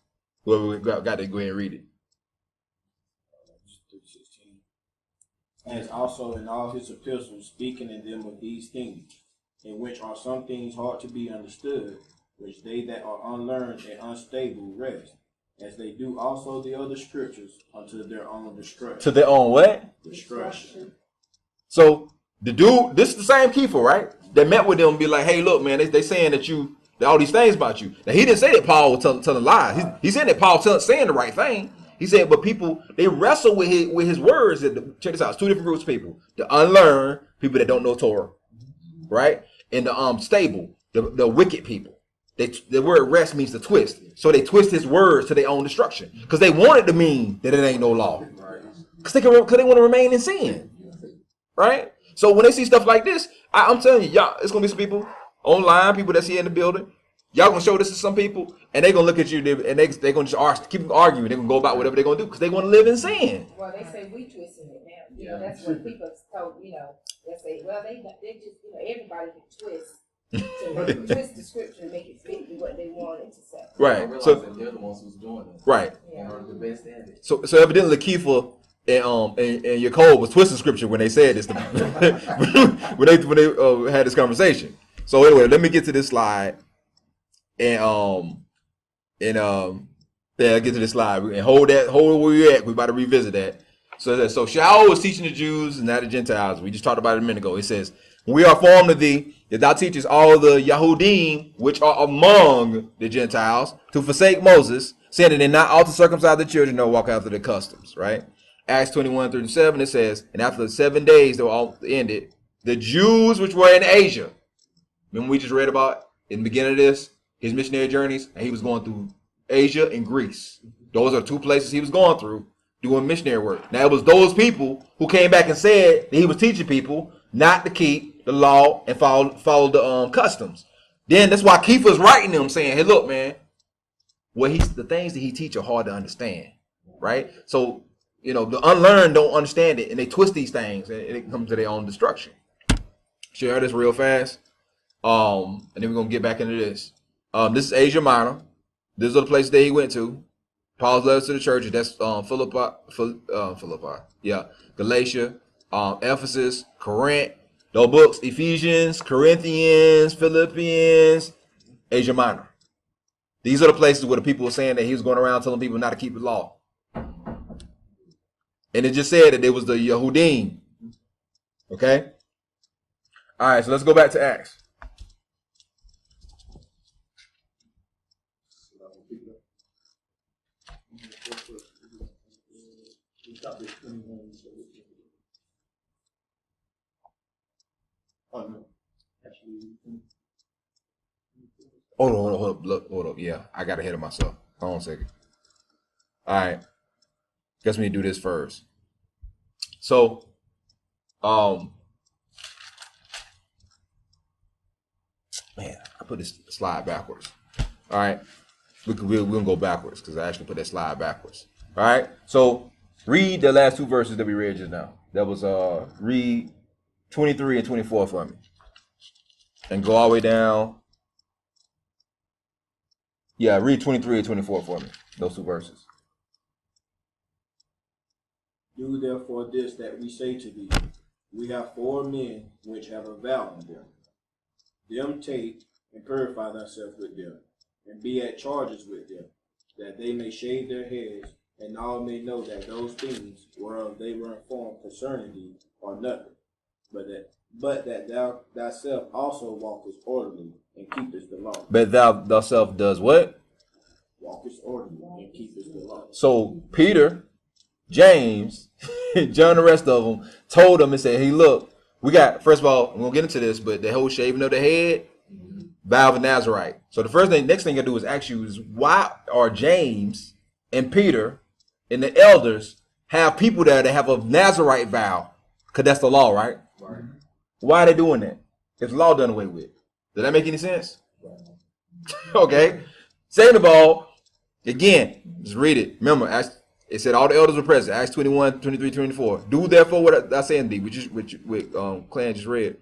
Whoever got to go ahead and read it. As also in all his epistles, speaking in them of these things, in which are some things hard to be understood, which they that are unlearned and unstable rest, as they do also the other scriptures unto their own destruction. To their own what? Destruction. So the dude, this is the same Kepha, right? That met with them and be like, hey, look, man, they saying that all these things about you. Now, he didn't say that Paul was telling lies. He said that Paul saying the right thing. He said, but people, they wrestle with his words. Check this out. It's two different groups of people. The unlearned, people that don't know Torah, right? And the stable, the wicked people. The word rest means to twist. So they twist his words to their own destruction. Because they want it to mean that it ain't no law. Because they want to remain in sin. Right? So when they see stuff like this, I'm telling you, y'all, it's going to be some people online, people that's here in the building. Y'all going to show this to some people, and they're going to look at you, and they're going to keep arguing. They're going to go about whatever they're going to do because they want to live in sin. Well, they say we twisting it now. You know, that's what people told, they say, well, they just, everybody can twist. To twist the scripture and make it fit with what they wanted to say. Right. So So they're the ones who's doing it. right. In order to best at it. So evidently Kepha and Yaakov was twisting scripture when they said this when they had this conversation. So anyway, let me get to this slide and get to this slide and hold where we're at. We're about to revisit that. So Shaul was teaching the Jews and not the Gentiles. We just talked about it a minute ago. It says, "We are formed of thee, that thou teachest all the Yahudim which are among the Gentiles to forsake Moses, saying that they not ought to circumcise the children nor walk after their customs." Right? Acts 21:37, it says, "And after the 7 days they were all ended, the Jews which were in Asia." Remember we just read about in the beginning of this, his missionary journeys, and he was going through Asia and Greece. Those are two places he was going through doing missionary work. Now it was those people who came back and said that he was teaching people not to keep the law and follow the customs. Then that's why Kepha's writing them saying, hey, look, man, the things that he teach are hard to understand, right? So, the unlearned don't understand it, and they twist these things, and it comes to their own destruction. Share this real fast, and then we're going to get back into this. This is Asia Minor. These are the places that he went to. Paul's letters to the churches, that's Philippi, Galatia, Ephesus, Corinth, those books, Ephesians, Corinthians, Philippians, Asia Minor. These are the places where the people were saying that he was going around telling people not to keep the law. And it just said that it was the Yehudim. Okay? All right, so let's go back to Acts. Hold up. Yeah, I got ahead of myself. Hold on a second. All right. Guess we need to do this first. So, man, I put this slide backwards. All right. We're going to go backwards because I actually put that slide backwards. All right. So, read the last two verses that we read just now. That was, read 23 and 24 for me. And go all the way down. Yeah, read 23 and 24 for me. Those two verses. Do therefore this that we say to thee. We have 4 men which have a vow on them. Them take and purify thyself with them, and be at charges with them, that they may shave their heads, and all may know that those things whereof they were informed concerning thee are nothing, but that thou thyself also walkest orderly and keepest the law. But thou thyself does what? Walkest orderly and keepest the law. So Peter, James, John, the rest of them told him and said, hey, look, we got, first of all, we're going to get into this, but the whole shaving of the head, vow of Nazarite. So the next thing I do is ask you is, why are James and Peter and the elders have people there that have a Nazarite vow? Because that's the law, right? Right. Why are they doing that? If the law done away with. Does that make any sense? Okay. Second of all, again, just read it. Remember, it said all the elders were present. Acts 21, 23, 24. Do therefore what I say in thee, which Clan just read.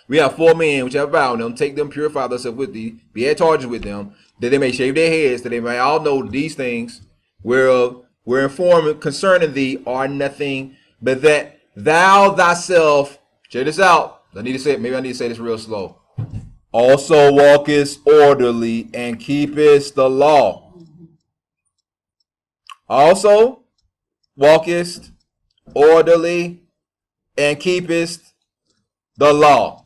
We have 4 men which have vowed on them, take them, purify themselves with thee, be at charges with them, that they may shave their heads, that they may all know these things whereof we're informed concerning thee are nothing, but that thou thyself, check this out. Maybe I need to say this real slow. also walkest orderly and keepest the law. Also walkest orderly and keepest the law.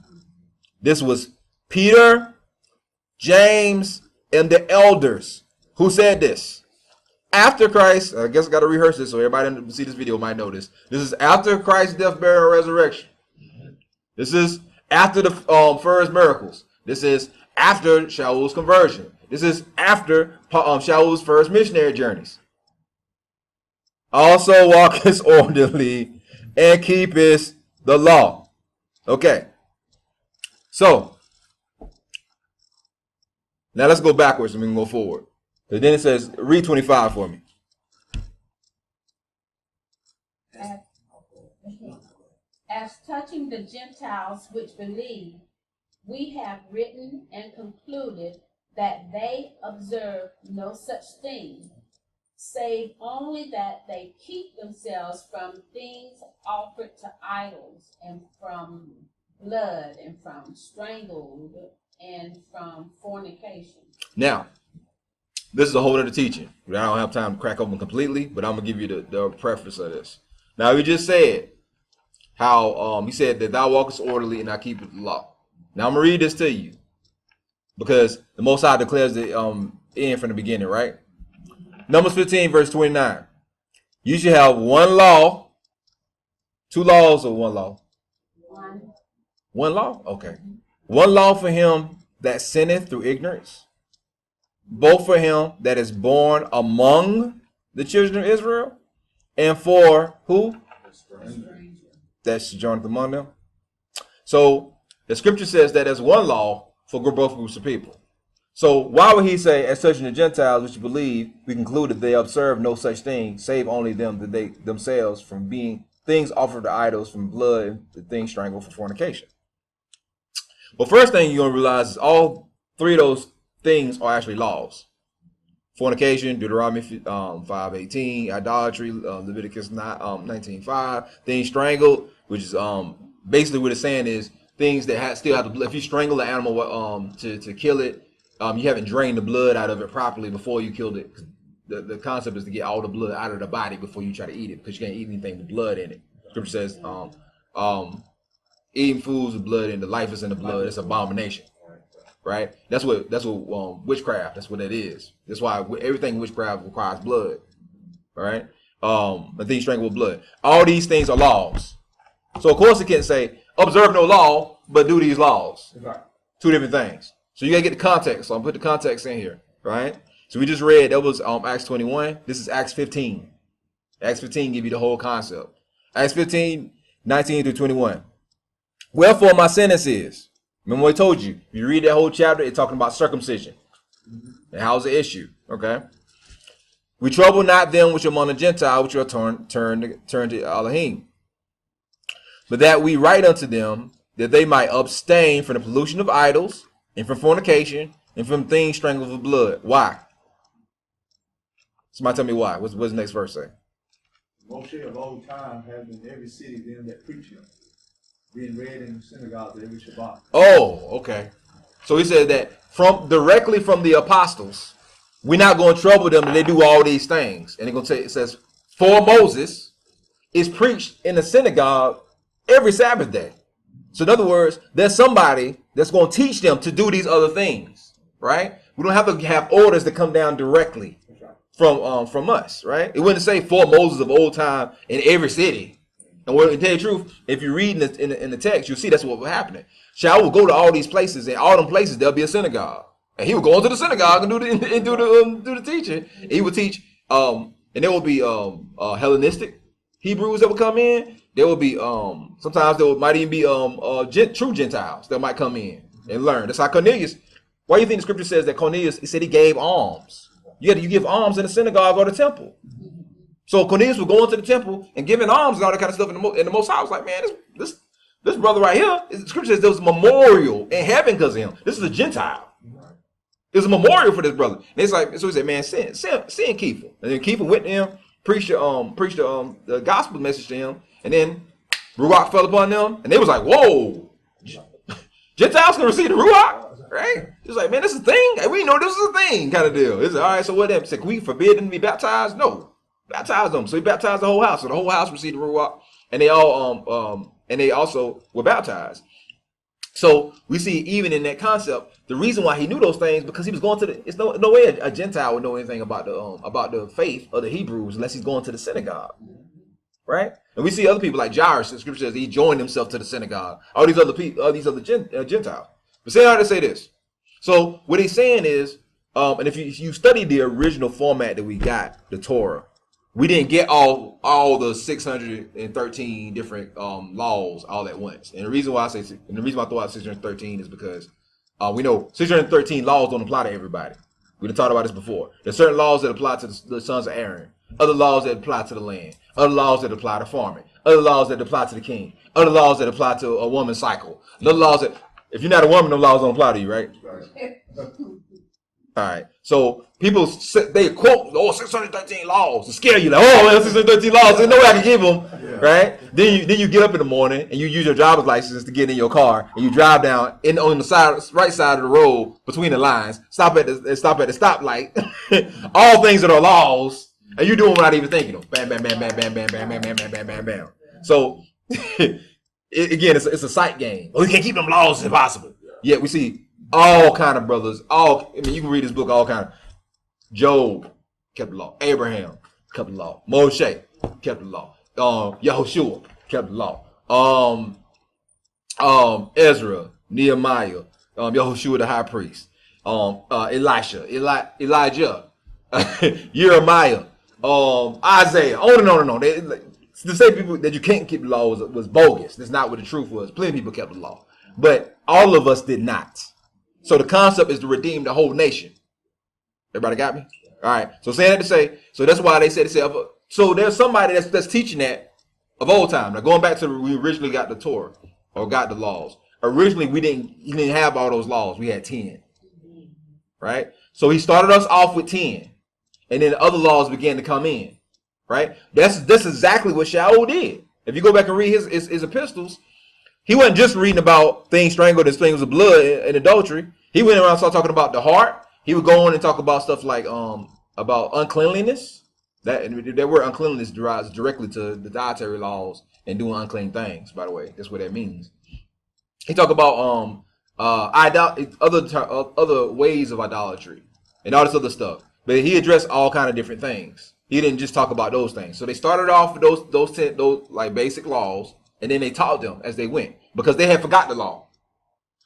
This was Peter, James, and the elders who said this. After Christ, I guess I got to rehearse this so everybody who see this video might know this. This is after Christ's death, burial, and resurrection. This is after the first miracles. This is after Shaul's conversion. This is after Shaul's first missionary journeys. Also walkest orderly and keepest the law. Okay. So, now let's go backwards and we can go forward. And then it says, read 25 for me. As touching the Gentiles which believe, we have written and concluded that they observe no such thing, save only that they keep themselves from things offered to idols, and from blood, and from strangled, and from fornication. Now, this is a whole other teaching. I don't have time to crack open completely, but I'm going to give you the preface of this. Now, we just said how he said that thou walkest orderly and I keep the law. Now, I'm going to read this to you because the Most High declares the end from the beginning, right? Numbers 15, verse 29. You should have one law, two laws, or one law? One law? Okay. One law for him that sinneth through ignorance, both for him that is born among the children of Israel, and for who? That sojourneth among them. So the scripture says that there's one law for both groups of people. So why would he say, as touching the Gentiles which believe, we conclude that they observe no such thing, save only them that they themselves from being things offered to idols, from blood, and the things strangled for fornication. But first thing you're going to realize is all three of those things are actually laws. Fornication, Deuteronomy 5:18, idolatry, Leviticus 19:5, things strangled, which is basically what it's saying is things that still have the blood. If you strangle the animal to kill it, you haven't drained the blood out of it properly before you killed it. The concept is to get all the blood out of the body before you try to eat it, because you can't eat anything with blood in it. Scripture says eating foods with blood in the life is in the blood. It's abomination. Right? That's what witchcraft, that's what it is. That's why everything witchcraft requires blood. Right? And things strangled with blood. All these things are laws. So of course it can't say observe no law, but do these laws. Right. Two different things. So you gotta get the context. So I'm put the context in here. Right? So we just read that was Acts 21. This is Acts 15. Acts 15 give you the whole concept. Acts 15, 19 through 21. Wherefore my sentence is, remember what I told you, if you read that whole chapter, it's talking about circumcision. And how's the issue? Okay. We trouble not them which are among the Gentiles, which are turned to Elohim. But that we write unto them, that they might abstain from the pollution of idols, and from fornication, and from things strangled with blood. Why? Somebody tell me why. What's the next verse say? Moshe of old time has in every city them that preach him, being read in the synagogues every Shabbat. Oh, okay. So he said that directly from the apostles, we're not going to trouble them that they do all these things. And it says, for Moses is preached in the synagogue every Sabbath day. So in other words, there's somebody that's going to teach them to do these other things, right? We don't have to have orders that come down directly from us, right? It wouldn't say for Moses of old time in every city. And to tell you the truth, if you read in the text, you'll see that's what was happening. Shaul will go to all these places, and all them places there'll be a synagogue, and he would go into the synagogue and do the teaching. And he would teach, and there will be Hellenistic Hebrews that would come in. There will be sometimes might even be true Gentiles that might come in and learn. That's how Cornelius. Why do you think the scripture says that Cornelius? He said he gave alms. You give alms in the synagogue or the temple. So Cornelius would go into the temple and giving alms and all that kind of stuff in the Most High. I was like, man, this brother right here, the scripture says there was a memorial in heaven because of him. This is a Gentile. There's a memorial for this brother. And it's like, so he said, man, send Kepha. And then Kepha went to him, preached the gospel message to him, and then Ruach fell upon them, and they was like, whoa, Gentiles can receive the Ruach? Right? He was like, man, this is a thing. Like, we know this is a thing, kind of deal. It's like, all right, so what then? Said, can we forbid them to be baptized? No. Baptize them. So he baptized the whole house. So the whole house received the Ruach, and they all and they also were baptized. So we see even in that concept, the reason why he knew those things because he was going to the. It's no way a Gentile would know anything about the faith of the Hebrews unless he's going to the synagogue, right? And we see other people like Jairus. The scripture says he joined himself to the synagogue. All these other people, Gentiles. But say how to say this. So what he's saying is, and if you study the original format that we got, the Torah, we didn't get all the 613 different laws all at once. And the reason why I throw out 613 is because we know 613 laws don't apply to everybody. We've talked about this before. There's certain laws that apply to the sons of Aaron, other laws that apply to the land, other laws that apply to farming, other laws that apply to the king, other laws that apply to a woman's cycle, other laws that, if you're not a woman, those laws don't apply to you, right? All right. So people, they quote, 613 laws to scare you. Like, man, 613 laws. There's no way I can keep them, right? Then you get up in the morning and you use your driver's license to get in your car and you drive down on the right side of the road between the lines, stop at the stoplight. All things that are laws, and you do them without even thinking them. Bam, bam, bam, bam, bam, bam, bam, bam, bam, bam, bam, bam, bam. So again, it's a sight game. We can't keep them laws. It's impossible. Yet we see all kind of brothers. You can read this book. All kind of. Job kept the law. Abraham kept the law. Moshe kept the law. Yahushua kept the law. Ezra, Nehemiah, Yahushua the high priest, Elisha, Elijah, Jeremiah, Isaiah, on and on and on. To say people that you can't keep the law was bogus. That's not what the truth was. Plenty of people kept the law, but all of us did not. So the concept is to redeem the whole nation. Everybody got me? All right. So saying that to say, so that's why they said, so there's somebody that's teaching that of old time. Now going back to we originally got the Torah or got the laws. Originally you didn't have all those laws. We had 10. Right? So he started us off with 10. And then the other laws began to come in. Right? That's exactly what Shaul did. If you go back and read his epistles, he wasn't just reading about things strangled and things of blood and adultery. He went around and started talking about the heart. He would go on and talk about stuff like about uncleanliness. That word uncleanliness derives directly to the dietary laws and doing unclean things. By the way, that's what that means. He talked about other ways of idolatry and all this other stuff. But he addressed all kind of different things. He didn't just talk about those things. So they started off with those like basic laws, and then they taught them as they went because they had forgot the law.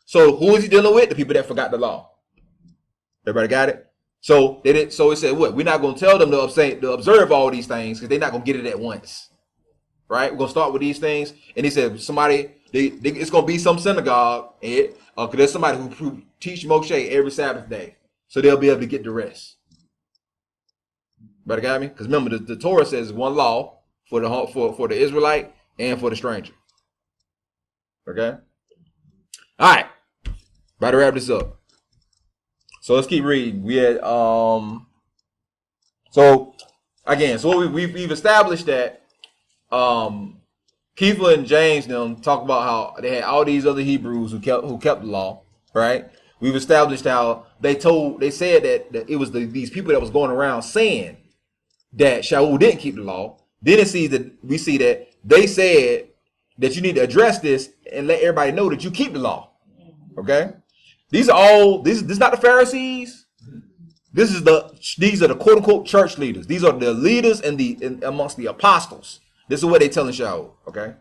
So who is he dealing with? The people that forgot the law. Everybody got it? So they didn't. So he said, "What? We're not going to tell them to observe all these things because they're not going to get it at once, right? We're going to start with these things." And he said, it's going to be some synagogue, because there's somebody who teach Moshe every Sabbath day, so they'll be able to get the rest. Everybody got me? Because remember, the Torah says one law for the Israelite and for the stranger. Okay. All right. About to wrap this up. So let's keep reading. We had we've established that Kepha and James them talk about how they had all these other Hebrews who kept the law, right? We've established how they said that it was these people that was going around saying that Shaul didn't keep the law. Then we see that they said that you need to address this and let everybody know that you keep the law. Okay? This is not the Pharisees. These are the quote unquote church leaders. These are the leaders amongst the apostles. This is what they telling Shaul. Okay.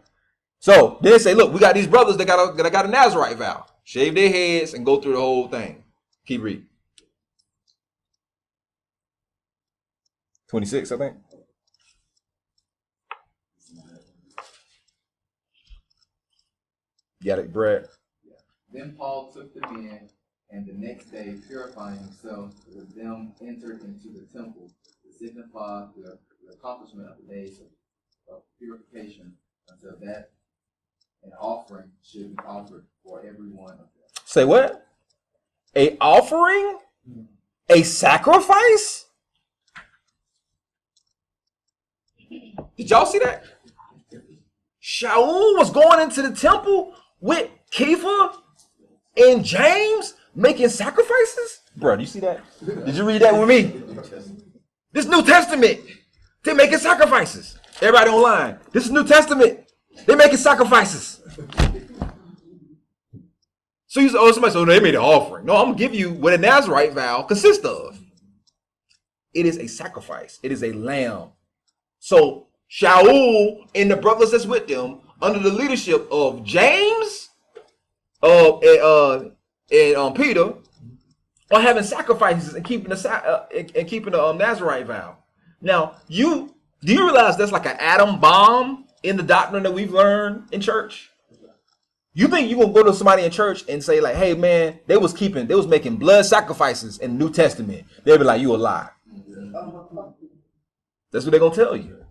So then they say, look, we got these brothers that got a Nazarite vow. Shave their heads and go through the whole thing. Keep reading. 26, I think. Got it, Brad. Then Paul took the men, and the next day, purifying himself with them, entered into the temple to signify the accomplishment of the days of purification, until that an offering should be offered for every one of them. Say what? A offering? A sacrifice? Did y'all see that? Shaul was going into the temple with Kepha and James making sacrifices? Bro, do you see that? Did you read that with me? This New Testament. They're making sacrifices. Everybody online. This is New Testament. They're making sacrifices. So you say, oh, somebody said, oh, they made an offering. No, I'm going to give you what a Nazarite vow consists of. It is a sacrifice. It is a lamb. So Shaul and the brothers that's with them, under the leadership of James and Peter, are having sacrifices and keeping the Nazarite vow. Now, do you realize that's like an atom bomb in the doctrine that we've learned in church? You think you're gonna go to somebody in church and say, like, hey man, they was making blood sacrifices in the New Testament. They'll be like, you a lie. That's what they're gonna tell you.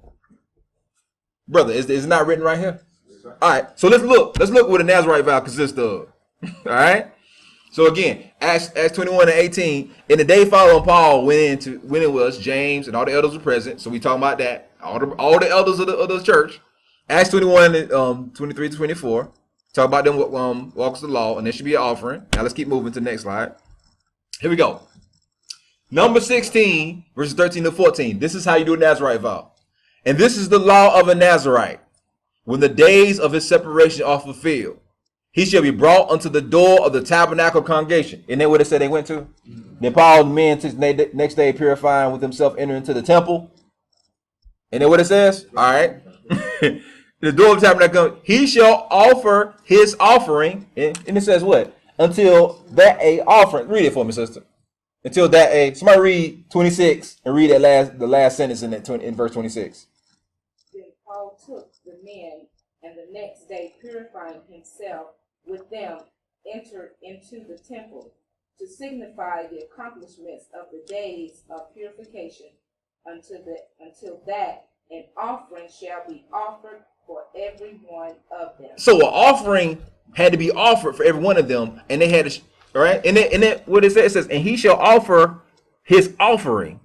Brother, is it not written right here? All right, so let's look what a Nazarite vow consists of. All right. So again, Acts 21:18. In the day following, Paul went in with us, James, and all the elders were present. So we talking about that. All the elders of the church. Acts 21, 23 to 24. Talk about them walks of the law, and there should be an offering. Now let's keep moving to the next slide. Here we go. Number 16, verses 13 to 14. This is how you do a Nazarite vow. And this is the law of a Nazarite. When the days of his separation are fulfilled, he shall be brought unto the door of the tabernacle congregation. Isn't that what it said they went to? Then Paul and the men next day purifying with himself enter into the temple. Isn't that what it says? All right. The door of the tabernacle, he shall offer his offering. And it says what? Until that a offering. Read it for me, sister. Until that a. Somebody read 26 and read the last sentence in verse 26. Then Paul took the men, and the next day purifying himself with them, entered into the temple to signify the accomplishments of the days of purification, until that an offering shall be offered for every one of them. So an offering had to be offered for every one of them, and they had to, all right? And then what it says, and he shall offer his offering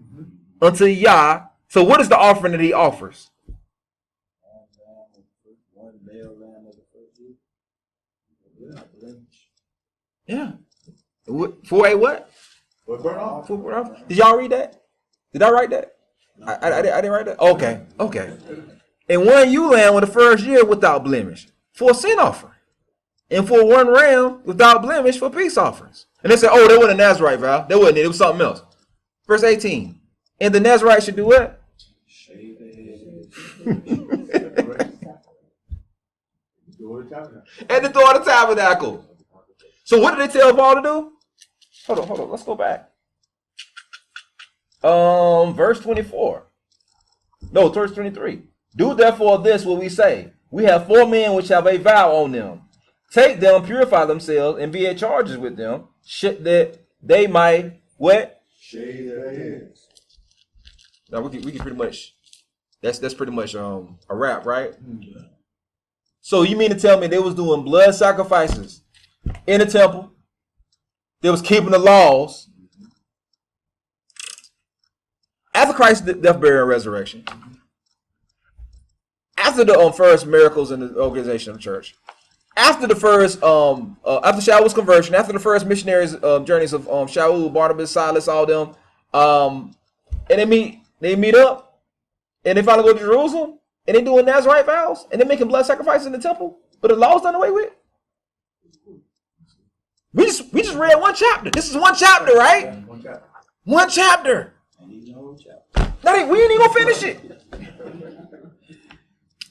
unto Yah. So what is the offering that he offers? One male lamb of the first year. Yeah. For a what? What burnt off? For burnt offering. Did y'all read that? Did I write that? I didn't write that? Okay. And one ewe lamb with the first year without blemish for a sin offering. And for one ram without blemish for peace offerings. And they said, oh, that wasn't a Nazarite vow. That wasn't it. It was something else. Verse 18. And the Nazarite should do what? Shave their At the door of the tabernacle. So what did they tell Paul to do? Hold on. Let's go back. Verse 24. No, verse 23. Do therefore this what we say. We have 4 men which have a vow on them. Take them, purify themselves, and be at charges with them, that they might what? Shave their heads. Now we can pretty much. That's pretty much a wrap, right? Mm-hmm. So you mean to tell me they was doing blood sacrifices in the temple? They was keeping the laws. After Christ's death, burial, and resurrection, after the first miracles in the organization of the church, after the first after Shaul's conversion, after the first missionaries journeys of Shaul, Barnabas, Silas, all them, and they meet up, and they finally go to Jerusalem, and they doing Nazarite vows, and they making blood sacrifices in the temple, but the law's done away with. We just read one chapter. This is one chapter, right? One chapter. We ain't even gonna finish it.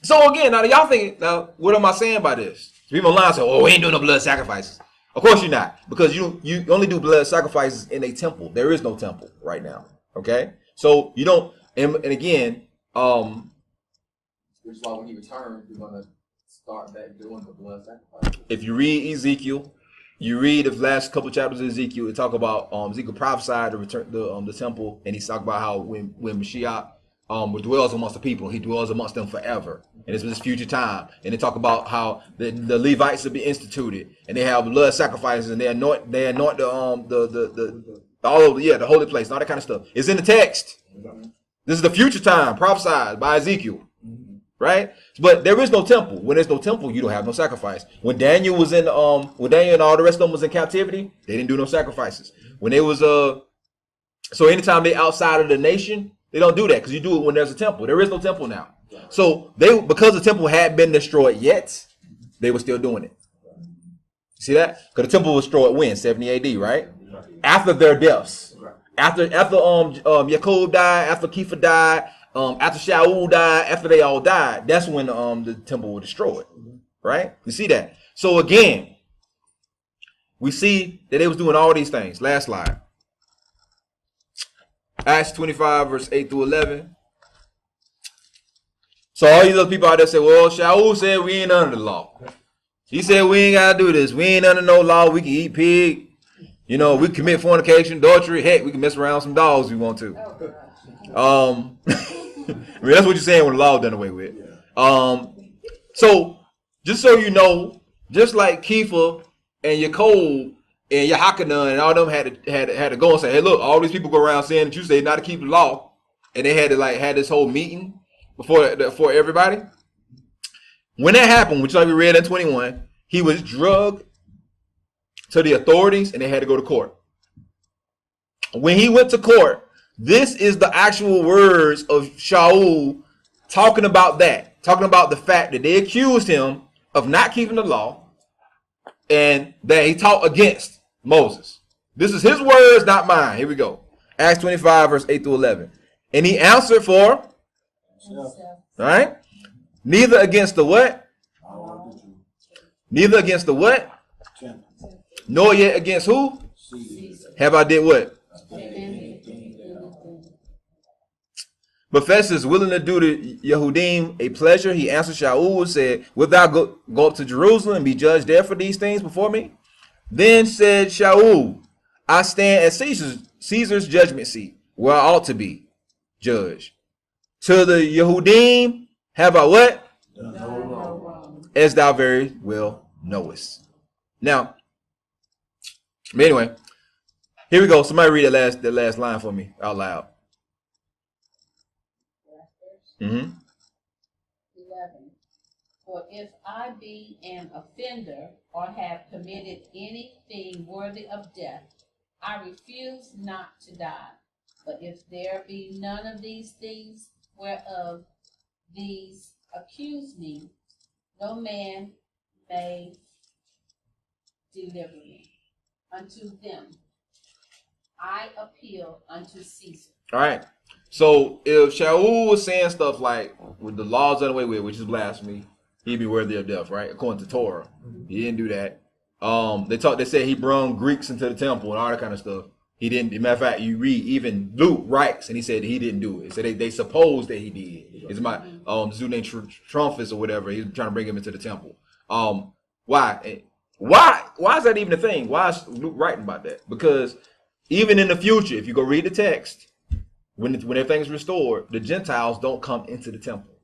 So again, now y'all think, now what am I saying by this? People online say, "Oh, we ain't doing no blood sacrifices." Of course you're not, because you only do blood sacrifices in a temple. There is no temple right now. Okay, so you don't. And again, which is why when he returns, we're gonna start back doing the blood sacrifice. If you read Ezekiel, you read the last couple chapters of Ezekiel. It talk about Ezekiel prophesied to return the temple, and he's talking about how when Mashiach dwells amongst the people, he dwells amongst them forever, and it's this future time. And they talk about how the Levites will be instituted, and they have blood sacrifices, and they anoint the holy place, and all that kind of stuff. It's in the text. This is the future time prophesied by Ezekiel. right? But there is no temple. When there's no temple, you don't have no sacrifice. When Daniel was in when Daniel and all the rest of them was in captivity, they didn't do no sacrifices. When they was so anytime they outside of the nation, they don't do that because you do it when there's a temple. There is no temple now. So they, because the temple hadn't been destroyed yet, they were still doing it. See that? Because the temple was destroyed when? 70 AD, right? After their deaths. After Jacob died, after Kepha died, after Shaul died, after they all died, that's when the temple was destroyed. Right? You see that? So again, we see that they was doing all these things. Last slide. Acts 25, verse 8 through 11. So all these other people out there say, well, Shaul said we ain't under the law. He said we ain't got to do this. We ain't under no law. We can eat pig. You know, we commit fornication, adultery. Heck, we can mess around with some dogs if we want to. I mean, that's what you're saying when the law done away with. So just so you know, just like Kepha and Jacob and Yahakanan and all them had to go and say, hey, look, all these people go around saying that you say not to keep the law, and they had to like had this whole meeting before everybody. When that happened, which like we read in 21, he was drugged to the authorities and they had to go to court. When he went to court, this is the actual words of Shaul talking about that, talking about the fact that they accused him of not keeping the law and that he taught against Moses. This is his words, not mine. Here we go. Acts 25, verse 8 through 11. And he answered for, all right, neither against the what? Neither against the what? Nor yet against who? Have I did what? But Festus, willing to do to Yehudim a pleasure, he answered Shaul and said, wilt thou go up to Jerusalem and be judged there for these things before me? Then said Shaul, I stand at Caesar's judgment seat, where I ought to be judged. To the Yehudim have I what? As thou very well knowest. Now, but anyway, here we go. Somebody read that last line for me out loud. 11. For if I be an offender or have committed anything worthy of death, I refuse not to die. But if there be none of these things whereof these accuse me, no man may deliver me unto them. I appeal unto Caesar. All right. So if Shaul was saying stuff like, with the laws done away with, which is blasphemy, he'd be worthy of death, right? According to Torah. He didn't do that. They said he brought Greeks into the temple and all that kind of stuff. He didn't. As a matter of fact, you read, even Luke writes, and he said he didn't do it. So they supposed that he did. It's my this dude named Trophimus or whatever. He's trying to bring him into the temple. Why? Why is that even a thing? Why is Luke writing about that? Because even in the future, if you go read the text, when everything's restored, the Gentiles don't come into the temple.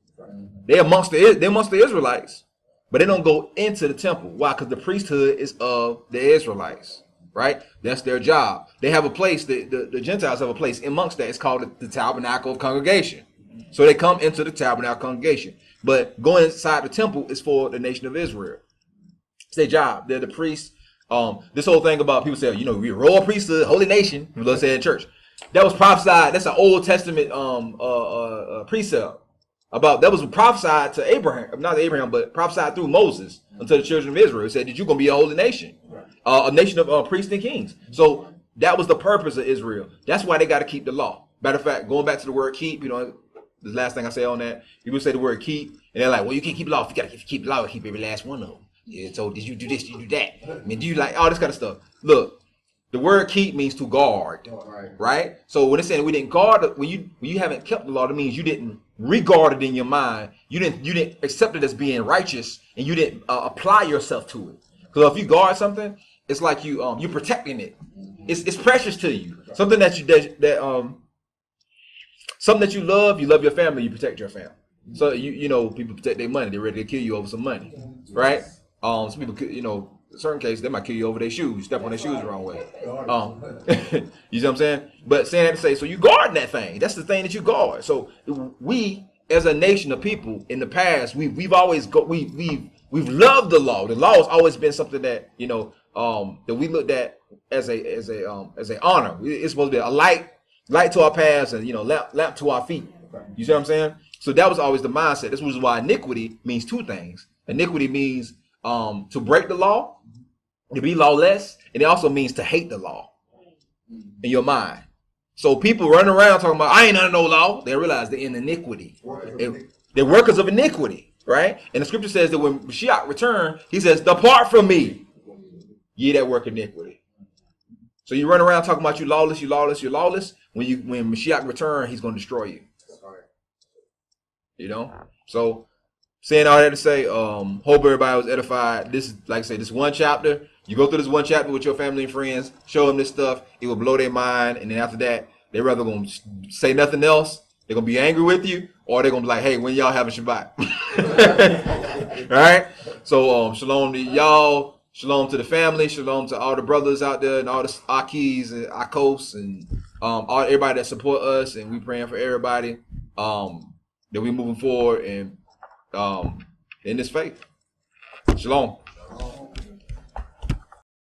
They're amongst the Israelites, but they don't go into the temple. Why? Because the priesthood is of the Israelites, right? That's their job. They have a place. The Gentiles have a place amongst that. It's called the tabernacle of congregation. So they come into the tabernacle congregation. But going inside the temple is for the nation of Israel. It's their job. They're the priests. This whole thing about people say, we're royal priesthood, holy nation. Let's say in church. That was prophesied. That's an Old Testament precept about that was prophesied to Abraham, not Abraham, but prophesied through Moses unto the children of Israel. It said that you're gonna be a holy nation, a nation of priests and kings. So that was the purpose of Israel. That's why they got to keep the law. Matter of fact, going back to the word keep, the last thing I say on that, people say the word keep, and they're like, well, you can't keep the law. If you got to keep the law, keep every last one of them. Yeah. So did you do this? Did you do that? I mean, do you like all this kind of stuff? Look. The word keep means to guard, right? So when it's saying we didn't guard, when you haven't kept the law, that means you didn't regard it in your mind. You didn't accept it as being righteous, and you didn't apply yourself to it. Because if you guard something, it's like you're protecting it. It's precious to you. Something that something that you love your family. You protect your family. So people protect their money. They're ready to kill you over some money, right? Some people, in certain cases, they might kill you over their shoes. You step on their shoes the wrong way. You know what I'm saying? But saying that to say, so you guard that thing. That's the thing that you guard. So we as a nation of people in the past, we've loved the law. The law has always been something that, you know, that we looked at as a honor. It's supposed to be a light to our paths and, you know, lamp to our feet. You see what I'm saying? So that was always the mindset. This was why iniquity means two things. Iniquity means to break the law, to be lawless, and it also means to hate the law in your mind. So people running around talking about, I ain't under no law. They realize they're in iniquity. They're workers of iniquity, right? And the scripture says that when Mashiach return, he says, depart from me, ye that work iniquity. So you run around talking about you lawless. When Mashiach return, he's going to destroy you. You know? So saying all that to say, hope everybody was edified. This is, like I say, this one chapter. You go through this one chapter with your family and friends, show them this stuff, it will blow their mind, and then after that, they're rather going to say nothing else. They're going to be angry with you, or they're going to be like, hey, when y'all having Shabbat? All right? So shalom to y'all, shalom to the family, shalom to all the brothers out there, and all the Akis and Akos, and everybody that support us, and we praying for everybody that we moving forward and in this faith. Shalom.